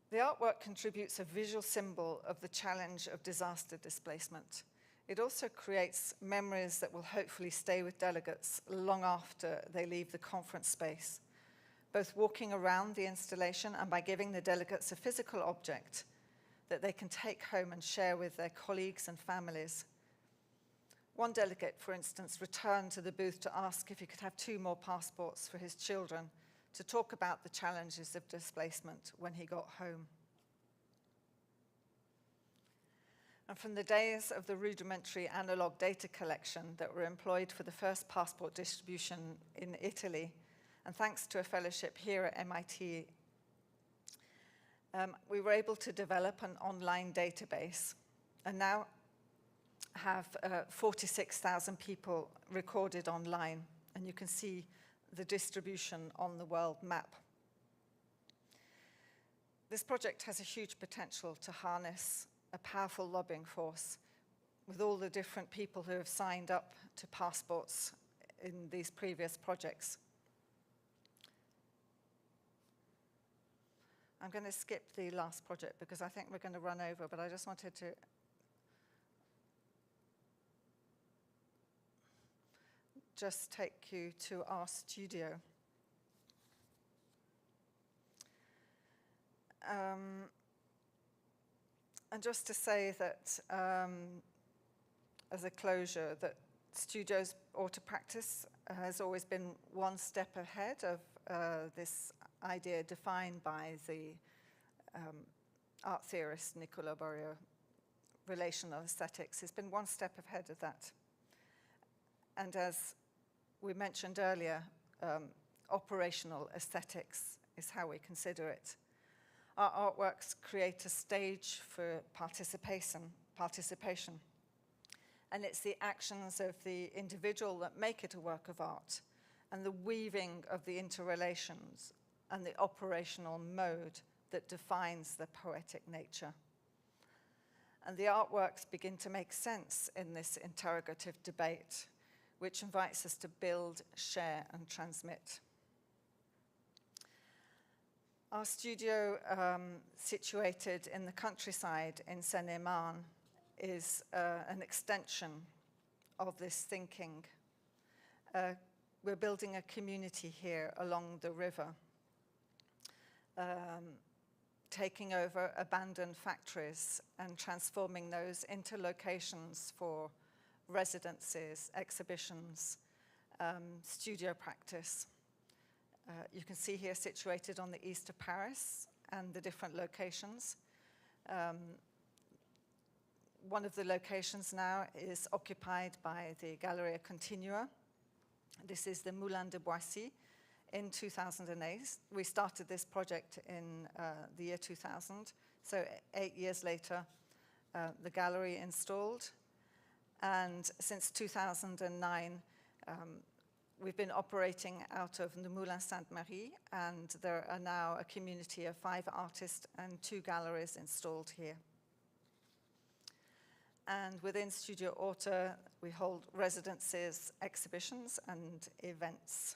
[SPEAKER 2] "The artwork contributes a visual symbol of the challenge of disaster displacement. It also creates memories that will hopefully stay with delegates long after they leave the conference space, both walking around the installation and by giving the delegates a physical object that they can take home and share with their colleagues and families. One delegate, for instance, returned to the booth to ask if he could have 2 more passports for his children to talk about the challenges of displacement when he got home." And from the days of the rudimentary analog data collection that were employed for the first passport distribution in Italy, and thanks to a fellowship here at MIT, we were able to develop an online database. And now, have 46,000 people recorded online, and you can see the distribution on the world map. This project has a huge potential to harness a powerful lobbying force with all the different people who have signed up to passports in these previous projects. I'm going to skip the last project because I think we're going to run over, but I just wanted to just take you to our studio. And just to say that, as a closure, that Studio's Orta practice has always been one step ahead of this idea defined by the art theorist Nicolas Bourriaud, relational aesthetics. It's been one step ahead of that. And as we mentioned earlier, operational aesthetics is how we consider it. Our artworks create a stage for participation, and it's the actions of the individual that make it a work of art, and the weaving of the interrelations and the operational mode that defines the poetic nature. And the artworks begin to make sense in this interrogative debate, which invites us to build, share, and transmit. Our studio, situated in the countryside in Seine-et-Marne, is an extension of this thinking. We're building a community here along the river, taking over abandoned factories and transforming those into locations for residences, exhibitions, studio practice. You can see here situated on the east of Paris and the different locations. One of the locations now is occupied by the Galleria Continua. This is the Moulins de Boissy in 2008. We started this project in the year 2000, so 8 years later, the gallery installed. And since 2009, we've been operating out of the Moulins Sainte-Marie, and there are now a community of 5 artists and 2 galleries installed here. And within Studio Orta, we hold residences, exhibitions, and events.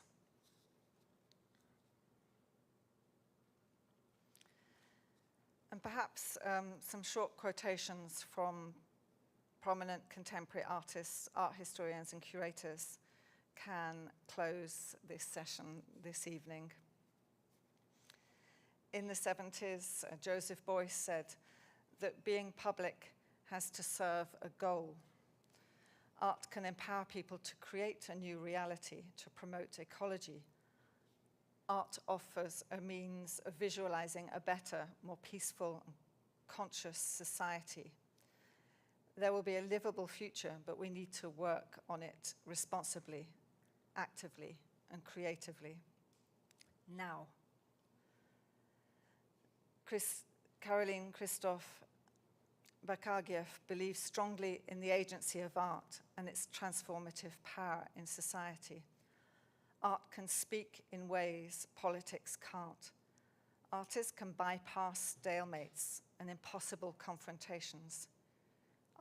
[SPEAKER 2] And perhaps some short quotations from prominent contemporary artists, art historians, and curators can close this session this evening. In the 70s, Joseph Beuys said that being public has to serve a goal. Art can empower people to create a new reality, to promote ecology. Art offers a means of visualizing a better, more peaceful, and conscious society. There will be a livable future, but we need to work on it responsibly, actively, and creatively. Now. Caroline Christophe Bakagiev believes strongly in the agency of art and its transformative power in society. Art can speak in ways politics can't. Artists can bypass stalemates and impossible confrontations.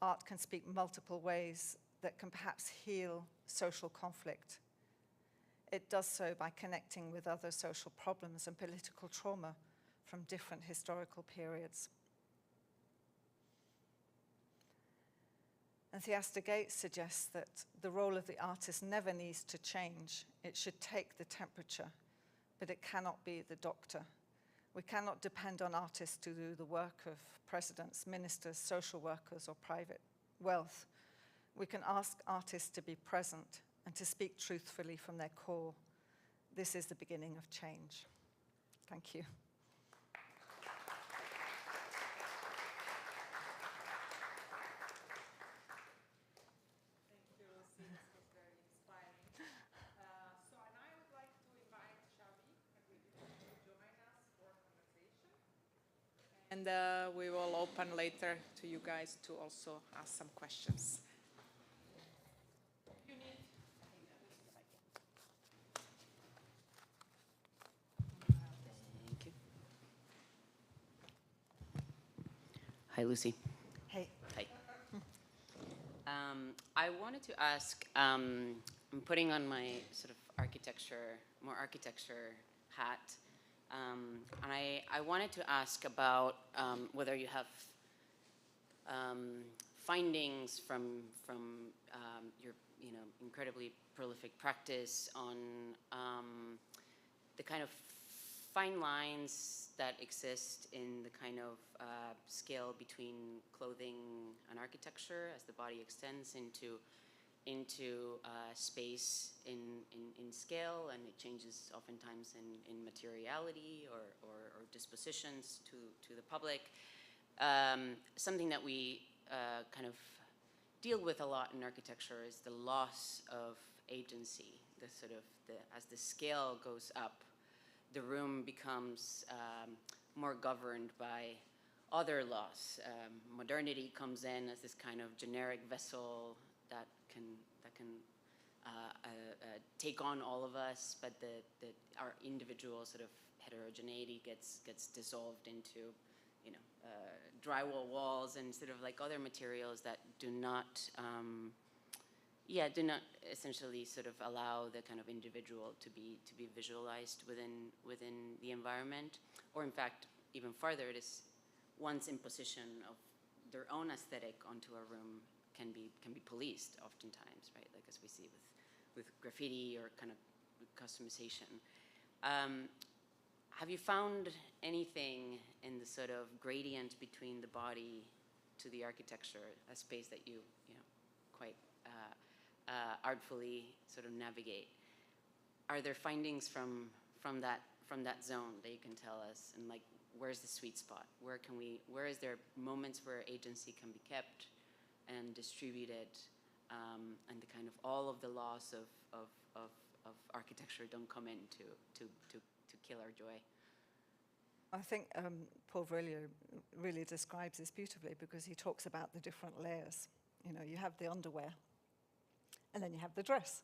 [SPEAKER 2] Art can speak multiple ways that can perhaps heal social conflict. It does so by connecting with other social problems and political trauma from different historical periods. And Theaster Gates suggests that the role of the artist never needs to change. It should take the temperature, but it cannot be the doctor. We cannot depend on artists to do the work of presidents, ministers, social workers, or private wealth. We can ask artists to be present and to speak truthfully from their core. This is the beginning of change. Thank you.
[SPEAKER 1] And we will open later to you guys to also ask some questions.
[SPEAKER 3] Hi, Lucy.
[SPEAKER 2] Hey.
[SPEAKER 3] Hi. I wanted to ask, I'm putting on my sort of more architecture hat, and I wanted to ask about whether you have findings from your incredibly prolific practice on the kind of fine lines that exist in the kind of scale between clothing and architecture as the body extends into space in scale, and it changes oftentimes in materiality or dispositions to the public. Something that we kind of deal with a lot in architecture is the loss of agency. As the scale goes up, the room becomes more governed by other laws. Modernity comes in as this kind of generic vessel that can take on all of us, but our individual sort of heterogeneity gets dissolved into drywall walls and sort of like other materials that do not essentially sort of allow the kind of individual to be visualized within the environment, or in fact even farther, it is one's imposition of their own aesthetic onto a room can be policed oftentimes, right? Like as we see with graffiti or kind of customization. Have you found anything in the sort of gradient between the body to the architecture, a space that you quite artfully sort of navigate? Are there findings from that zone that you can tell us, and like where's the sweet spot? Where is there moments where agency can be kept and distributed, and the kind of all of the laws of architecture don't come in to kill our joy?
[SPEAKER 2] I think Paul Virilio really describes this beautifully, because he talks about the different layers. You have the underwear, and then you have the dress,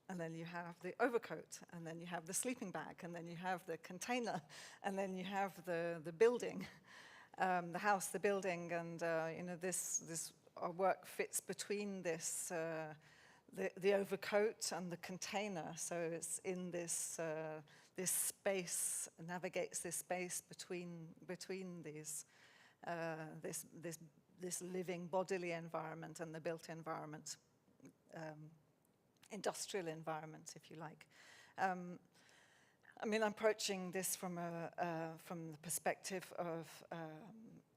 [SPEAKER 2] and then you have the overcoat, and then you have the sleeping bag, and then you have the container, and then you have the building, the house, the building, and this our work fits between this the overcoat and the container. So it's in this this space, navigates this space between these this living bodily environment and the built environment, industrial environment, if you like. I mean, I'm approaching this from the perspective of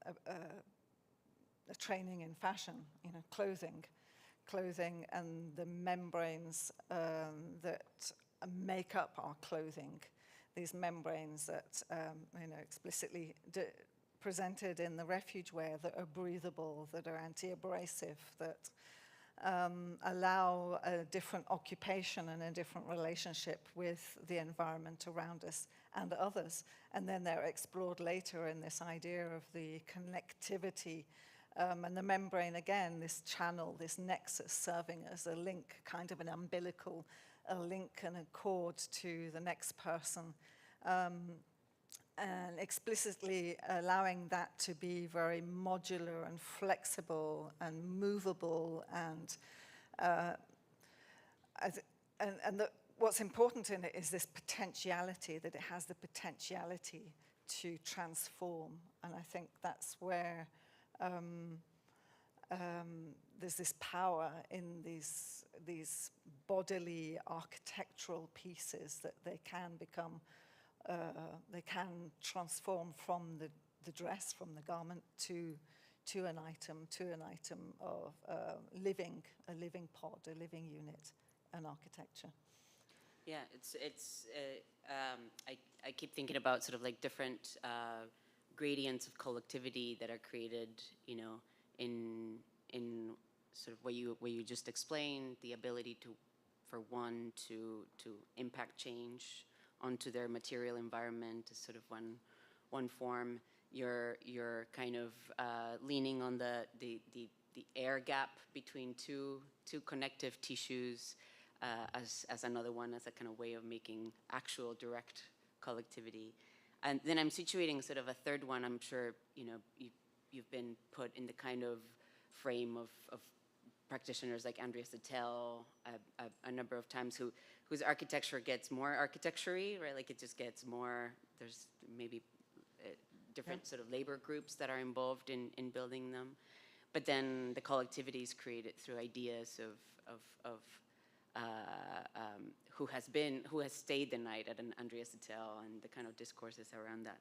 [SPEAKER 2] a training in fashion, clothing and the membranes that make up our clothing. These membranes that explicitly presented in the Refuge wear, that are breathable, that are anti-abrasive, that allow a different occupation and a different relationship with the environment around us and others. And then they're explored later in this idea of the connectivity and the membrane, again, this channel, this nexus, serving as a link, kind of an umbilical, a link and a cord to the next person, and explicitly allowing that to be very modular and flexible and movable, and what's important in it is this potentiality, that it has the potentiality to transform. And I think that's where there's this power in these bodily architectural pieces, that they can become, they can transform from the dress, from the garment, to an item of a living pod, a living unit, an architecture.
[SPEAKER 3] Yeah, I keep thinking about sort of like different gradients of collectivity that are created, in sort of what you just explained, the ability for one to impact change onto their material environment is sort of one form. You're kind of leaning on the air gap between two connective tissues as another one, as a kind of way of making actual direct collectivity. And then I'm situating sort of a third one. I'm sure you you've been put in the kind of frame of practitioners like Andrea Sattel a number of times, whose architecture gets more architecture-y, right? Like it just gets more, there's maybe different sort of labor groups that are involved in building them. But then the collectivity is created through ideas of who has stayed the night at an Andrea Sattel and the kind of discourses around that.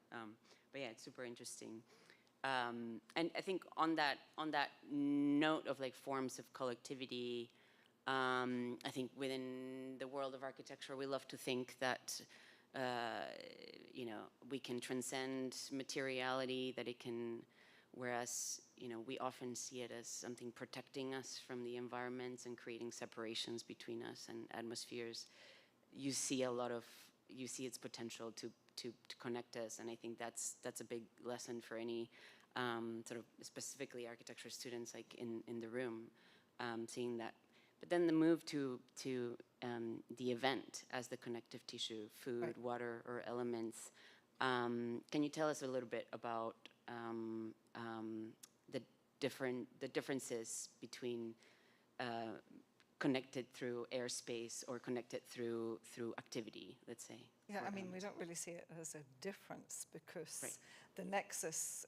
[SPEAKER 3] But yeah, it's super interesting. And I think on that note of like forms of collectivity, I think within the world of architecture, we love to think that you know, we can transcend materiality, that it can, whereas, you know, we often see it as something protecting us from the environments and creating separations between us and atmospheres. You see its potential to connect us, and I think that's a big lesson for any sort of specifically architecture students like in the room, seeing that. But then the move to the event as the connective tissue, food, right, water, or elements. Can you tell us a little bit about the differences between connected through airspace or connected through activity, let's say?
[SPEAKER 2] Yeah, I mean, we don't really see it as a difference because
[SPEAKER 3] right,
[SPEAKER 2] the nexus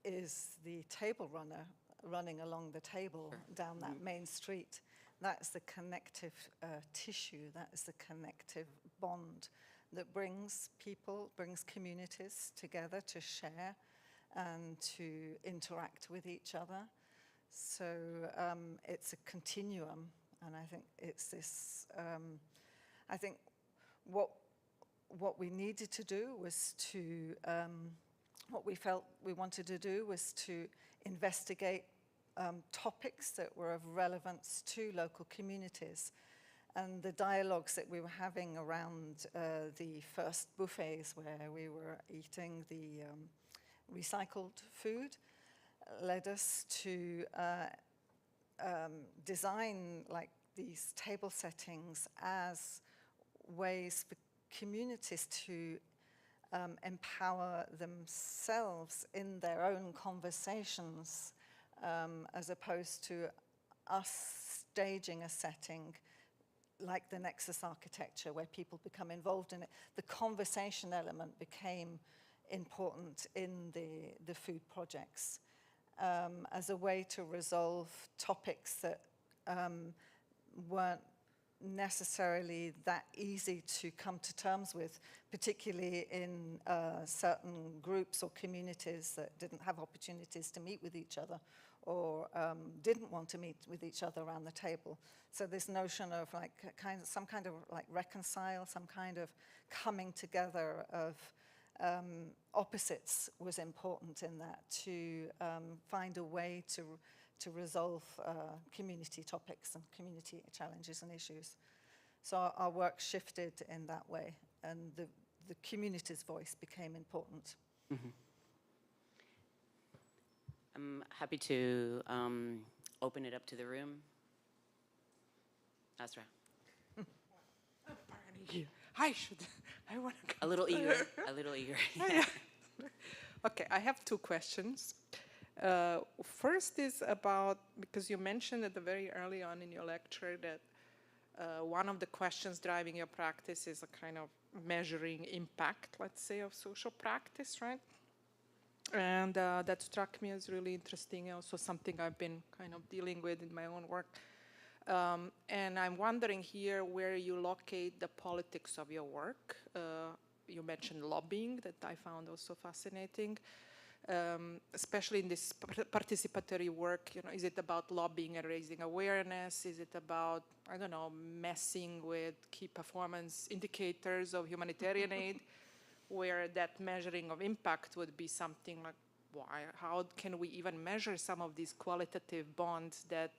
[SPEAKER 2] is the table runner running along the table down that main street. That's the connective tissue, that is the connective bond that brings people, brings communities together to share and to interact with each other. So it's a continuum, and I think it's this, I think what we needed to do was to, what we felt we wanted to do was to investigate topics that were of relevance to local communities. And the dialogues that we were having around the first buffets where we were eating the recycled food led us to design like these table settings as ways for communities to empower themselves in their own conversations, as opposed to us staging a setting like the Nexus Architecture where people become involved in it. The conversation element became important in the food projects as a way to resolve topics that weren't necessarily that easy to come to terms with, particularly in certain groups or communities that didn't have opportunities to meet with each other or didn't want to meet with each other around the table. So this notion of like some kind of like reconcile, some kind of coming together of opposites was important in that, to find a way to resolve community topics and community challenges and issues. So our work shifted in that way, and the community's voice became important.
[SPEAKER 3] Mm-hmm. I'm happy to open it up to the room. Asra.
[SPEAKER 1] I want to
[SPEAKER 3] a little eager, a little eager. Yeah.
[SPEAKER 1] Okay, I have two questions. First is about, because you mentioned at the very early on in your lecture that one of the questions driving your practice is a kind of measuring impact, let's say, of social practice, right? And that struck me as really interesting, also something I've been kind of dealing with in my own work. And I'm wondering here where you locate the politics of your work. You mentioned lobbying, that I found also fascinating. Especially in this participatory work, you know, is it about lobbying and raising awareness? Is it about, I don't know, messing with key performance indicators of humanitarian aid, where that measuring of impact would be something like, how can we even measure some of these qualitative bonds that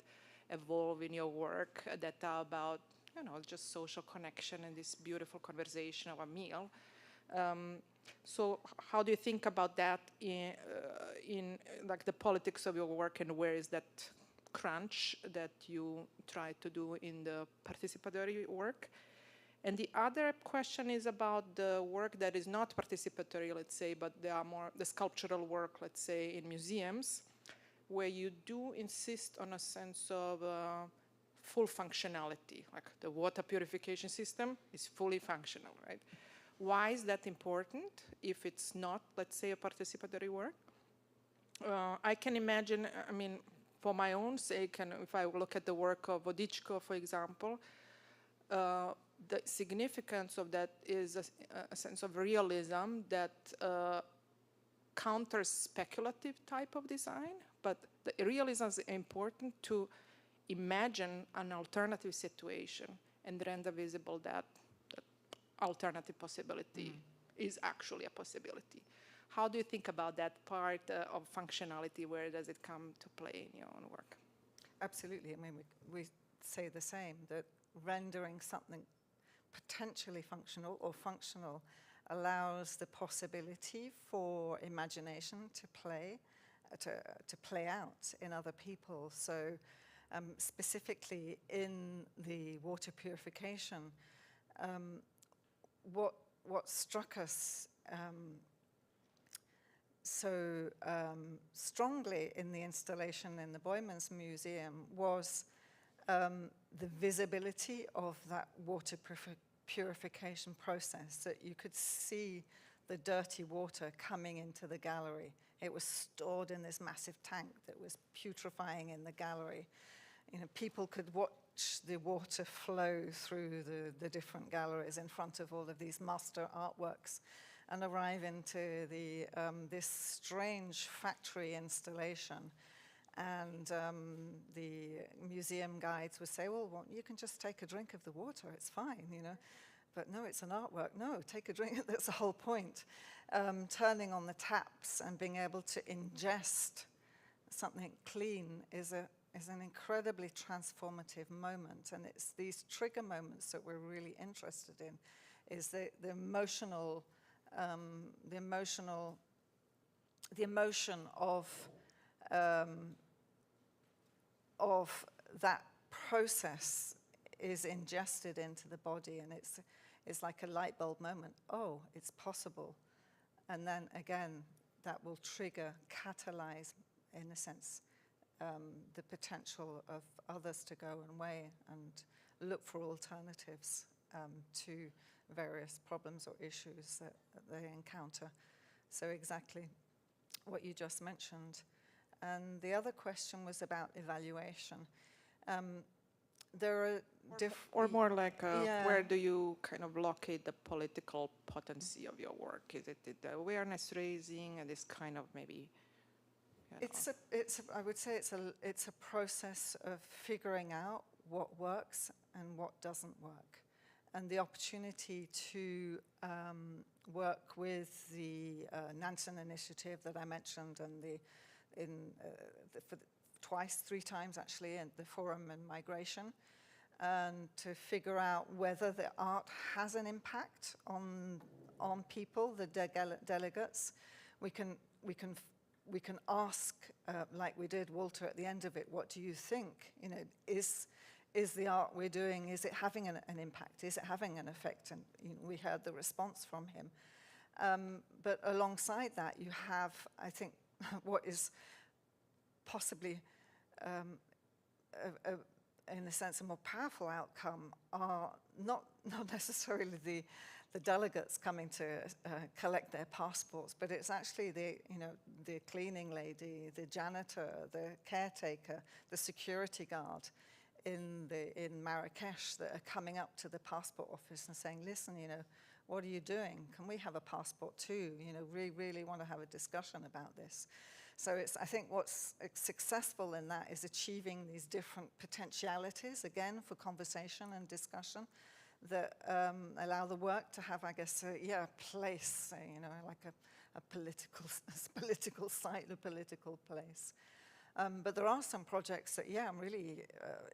[SPEAKER 1] evolve in your work that are about, you know, just social connection and this beautiful conversation of a meal? So how do you think about that in like the politics of your work, and where is that crunch that you try to do in the participatory work? And the other question is about the work that is not participatory, let's say, but they are more the sculptural work, let's say, in museums, where you do insist on a sense of full functionality, like the water purification system is fully functional, right? Why is that important if it's not, let's say, a participatory work? I can imagine, I mean, for my own sake, and if I look at the work of Vodichko, for example, the significance of that is a sense of realism that counters speculative type of design, but the realism is important to imagine an alternative situation and render visible that alternative possibility is actually a possibility. How do you think about that part of functionality? Where does it come to play in your own work?
[SPEAKER 2] Absolutely. I mean, we say the same, that rendering something potentially functional or functional allows the possibility for imagination to play out in other people. So specifically in the water purification, what struck us so strongly in the installation in the Boymans Museum was the visibility of that water purification process, that you could see the dirty water coming into the gallery. It was stored in this massive tank that was putrefying in the gallery. You know, people could watch the water flow through the different galleries in front of all of these master artworks and arrive into the this strange factory installation. And the museum guides would say, well, you can just take a drink of the water, it's fine, you know. But no, it's an artwork. No, take a drink, that's the whole point. Turning on the taps and being able to ingest something clean is an incredibly transformative moment. And it's these trigger moments that we're really interested in, is the emotion of that process is ingested into the body, and it's like a light bulb moment. Oh, it's possible. And then again, that will trigger, catalyze, in a sense, the potential of others to go and weigh and look for alternatives to various problems or issues that they encounter. So exactly what you just mentioned. And the other question was about evaluation. There are
[SPEAKER 1] or more like
[SPEAKER 2] yeah.
[SPEAKER 1] Where do you kind of locate the political potency of your work? Is it the awareness raising and this kind of maybe?
[SPEAKER 2] I would say it's a process of figuring out what works and what doesn't work, and the opportunity to work with the Nansen initiative that I mentioned, and twice, 3 times actually, in the Forum on Migration, and to figure out whether the art has an impact on people, the delegates. We can ask, like we did, Walter, at the end of it, what do you think? You know, is the art we're doing, is it having an impact? Is it having an effect? And you know, we heard the response from him. But alongside that, you have, I think, what is possibly, in a sense, a more powerful outcome are not necessarily the delegates coming to collect their passports, but it's actually the cleaning lady, the janitor, the caretaker, the security guard in Marrakesh that are coming up to the passport office and saying, listen, you know, what are you doing? Can we have a passport too? You know, we really want to have a discussion about this. So I think what's successful in that is achieving these different potentialities, again, for conversation and discussion that allow the work to have, I guess, a place, you know, like a political site, a political place. But there are some projects that, I'm really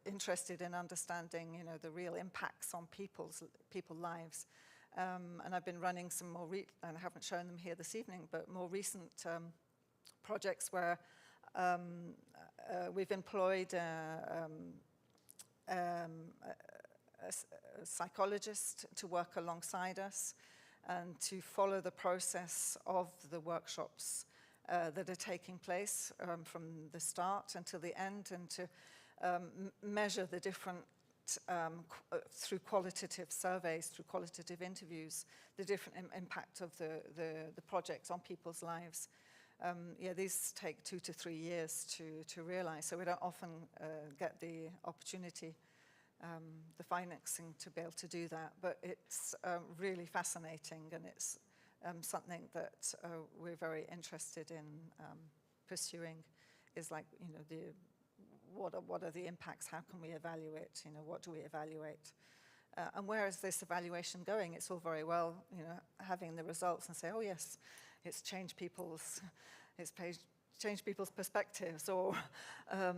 [SPEAKER 2] interested in understanding, you know, the real impacts on people's lives. And I've been running some more, and I haven't shown them here this evening, but more recent projects where we've employed psychologists to work alongside us and to follow the process of the workshops that are taking place from the start until the end, and to measure the different, through qualitative surveys, through qualitative interviews, the different impact of the projects on people's lives. Yeah, these take 2 to 3 years to realize, so we don't often get the opportunity, the financing to be able to do that, but it's really fascinating, and it's something that we're very interested in pursuing, is like, you know, what are the impacts, how can we evaluate, you know, what do we evaluate? And where is this evaluation going? It's all very well, you know, having the results and say, oh yes, it's changed people's perspectives, or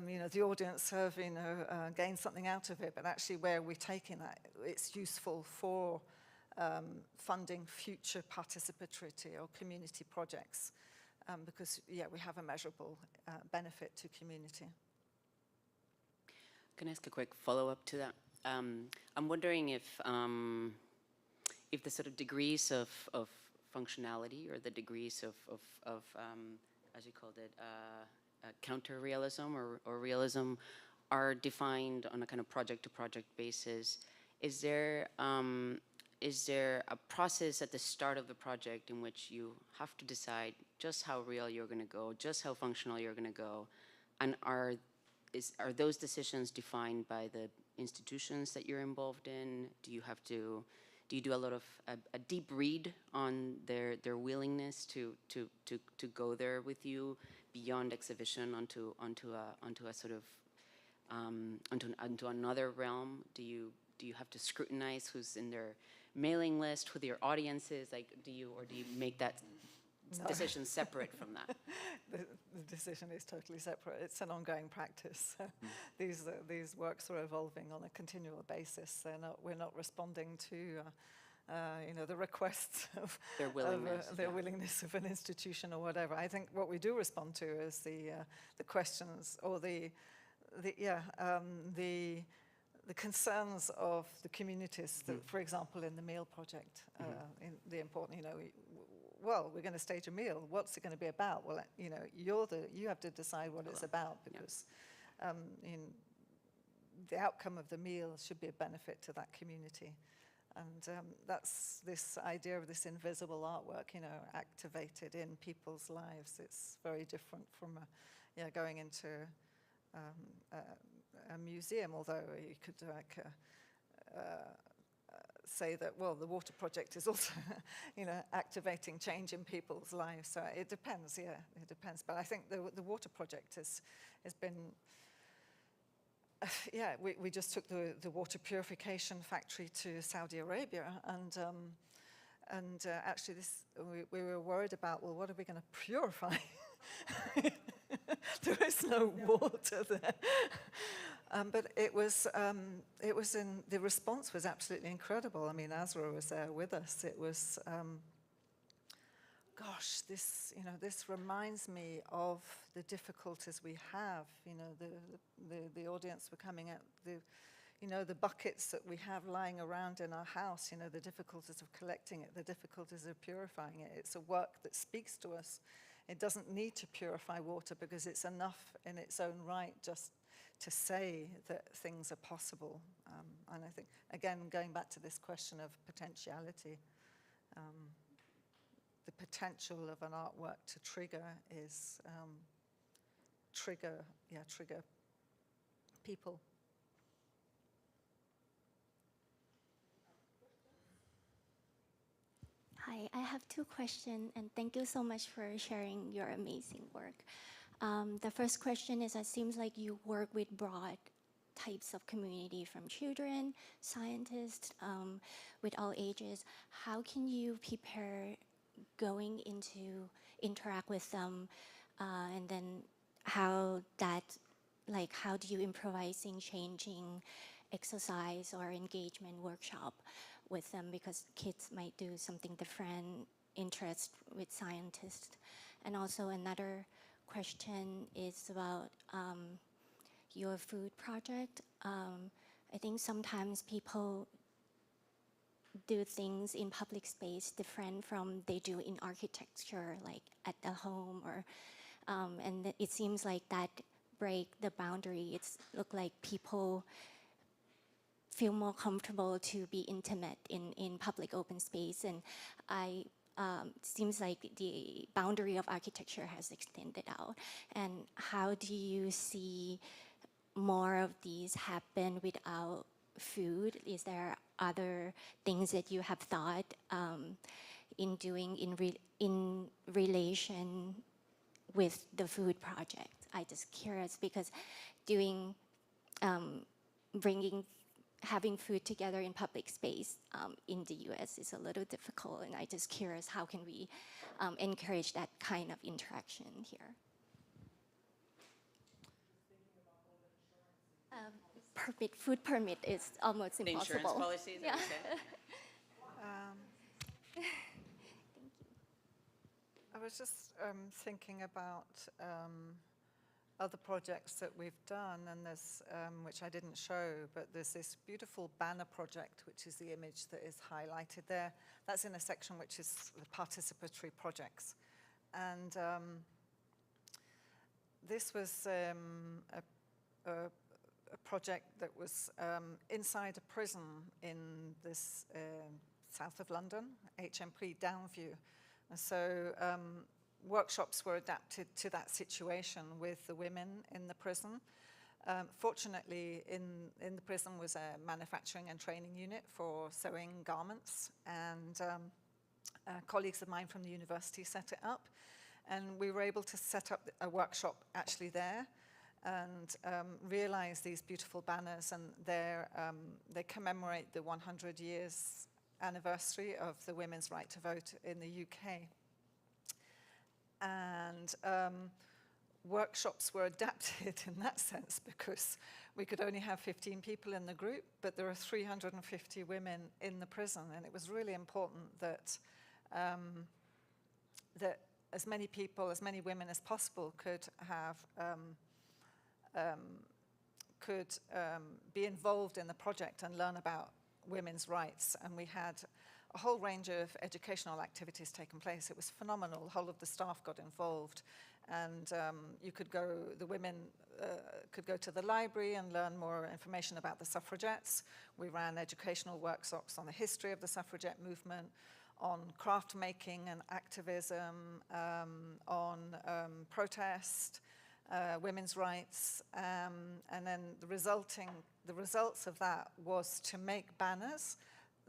[SPEAKER 2] you know, the audience have, you know, gained something out of it. But actually, where we're taking that, it's useful for funding future participatory or community projects, because yeah, we have a measurable benefit to community.
[SPEAKER 3] Can I ask a quick follow-up to that? I'm wondering if the sort of degrees of functionality, or the degrees of as you called it, counter-realism or realism, are defined on a kind of project-to-project basis. Is there a process at the start of the project in which you have to decide just how real you're going to go, just how functional you're going to go, and are those decisions defined by the institutions that you're involved in? Do you do a lot of a deep read on their willingness to go there with you beyond exhibition onto a sort of onto another realm? Do you have to scrutinize who's in their mailing list, who their audience is? Like, do you make that decision separate from that?
[SPEAKER 2] The decision is totally separate. It's an ongoing practice. These works are evolving on a continual basis. We're not responding to you know, the requests of
[SPEAKER 3] their
[SPEAKER 2] willingness of an institution or whatever. I think what we do respond to is the questions, or the concerns of the communities that, for example, in the meal project, in the important, you know, well, we're going to stage a meal. What's it going to be about? Well, you know, you have to decide what it's about, because the outcome of the meal should be a benefit to that community. And that's this idea of this invisible artwork, you know, activated in people's lives. It's very different from going into a museum, although you could say that, well, the water project is also, you know, activating change in people's lives. So it depends, yeah, it depends. But I think the water project has been, yeah, we just took the water purification factory to Saudi Arabia, and actually we were worried about, well, what are we going to purify? There is no water there. But the response was absolutely incredible. I mean, Azra was there with us. It was, gosh, this reminds me of the difficulties we have. You know, the audience were coming at the buckets that we have lying around in our house. You know, the difficulties of collecting it, the difficulties of purifying it. It's a work that speaks to us. It doesn't need to purify water, because it's enough in its own right just to say that things are possible. And I think, again, going back to this question of potentiality, the potential of an artwork to trigger is trigger people.
[SPEAKER 4] Hi, I have 2 questions, and thank you so much for sharing your amazing work. The first question is, it seems like you work with broad types of community, from children, scientists, with all ages. How can you prepare going into interact with them, and then how do you improvising, changing exercise or engagement workshop with them, because kids might do something different, interest with scientists. And also another question is about your food project. I think sometimes people do things in public space different from they do in architecture, like at the home, or and it seems like that break the boundary. It's look like people feel more comfortable to be intimate in public open space, and seems like the boundary of architecture has extended out. And how do you see more of these happen without food? Is there other things that you have thought in doing in relation with the food project? I just curious because doing having food together in public space in the US is a little difficult, and I just curious how can we encourage that kind of interaction here? Food permit is almost
[SPEAKER 3] The
[SPEAKER 4] impossible.
[SPEAKER 3] insurance policies,
[SPEAKER 4] Yeah.
[SPEAKER 2] I was just thinking about other projects that we've done, and there's, which I didn't show, but there's this beautiful banner project, which is the image that is highlighted there. That's in a section which is the participatory projects. And this was a project that was inside a prison in this south of London, HMP Downview. And so workshops were adapted to that situation with the women in the prison. Fortunately, in the prison was a manufacturing and training unit for sewing garments, and colleagues of mine from the university set it up. And we were able to set up a workshop actually there and realize these beautiful banners, and they commemorate the 100 years anniversary of the women's right to vote in the UK. And workshops were adapted in that sense because we could only have 15 people in the group, but there are 350 women in the prison, and it was really important that that as many people, as many women as possible could have be involved in the project and learn about women's rights. And we had a whole range of educational activities taking place. It was phenomenal. The whole of the staff got involved, and the women could go to the library and learn more information about the suffragettes. We ran educational workshops on the history of the suffragette movement, on craft making and activism, on protest, women's rights, and then the results of that was to make banners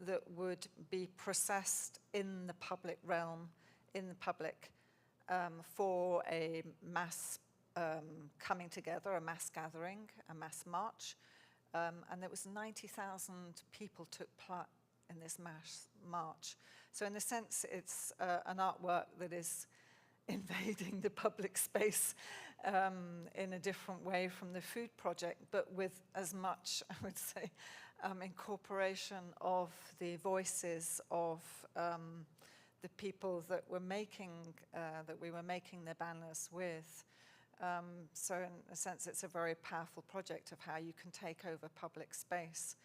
[SPEAKER 2] that would be processed in the public realm, in the public, for a mass coming together, a mass gathering, a mass march. And there was 90,000 people took part in this mass march. So in a sense, it's an artwork that is invading the public space in a different way from the food project, but with as much, I would say, incorporation of the voices of the people that were making, that we were making the banners with. So in a sense, it's a very powerful project of how you can take over public space.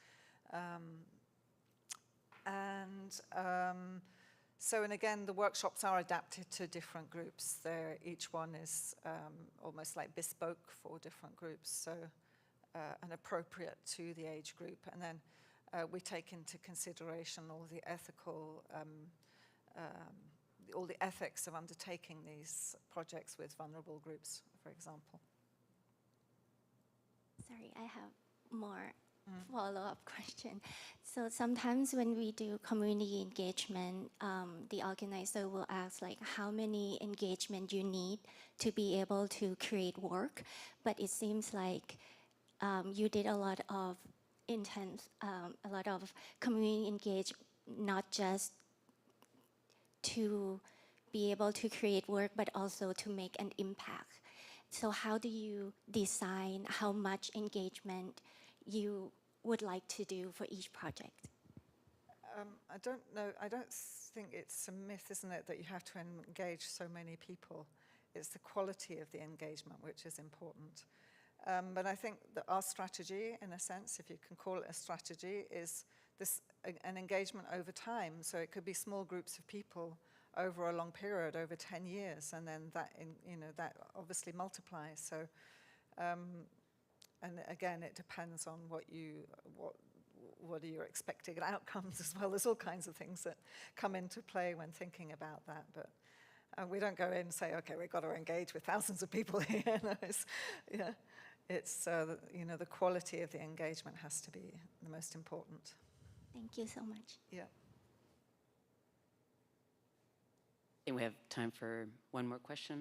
[SPEAKER 2] So, and again, the workshops are adapted to different groups. Each one is almost like bespoke for different groups, so and appropriate to the age group. And then we take into consideration all the ethics of undertaking these projects with vulnerable groups, for example.
[SPEAKER 4] Sorry, I have more follow-up question. So sometimes when we do community engagement, the organizer will ask like how many engagement you need to be able to create work, but it seems like you did a lot of a lot of community engagement, not just to be able to create work, but also to make an impact. So how do you design how much engagement you would like to do for each project?
[SPEAKER 2] I don't know. I don't think it's a myth, isn't it, that you have to engage so many people. It's the quality of the engagement which is important. But I think that our strategy, in a sense, if you can call it a strategy, is an engagement over time. So it could be small groups of people over a long period, over 10 years, and then that obviously multiplies. So, and again, it depends on what are your expected outcomes as well. There's all kinds of things that come into play when thinking about that. But we don't go in and say, okay, we've got to engage with thousands of people here. No, it's the quality of the engagement has to be the most important.
[SPEAKER 4] Thank you so much.
[SPEAKER 2] Yeah.
[SPEAKER 3] I think we have time for one more question.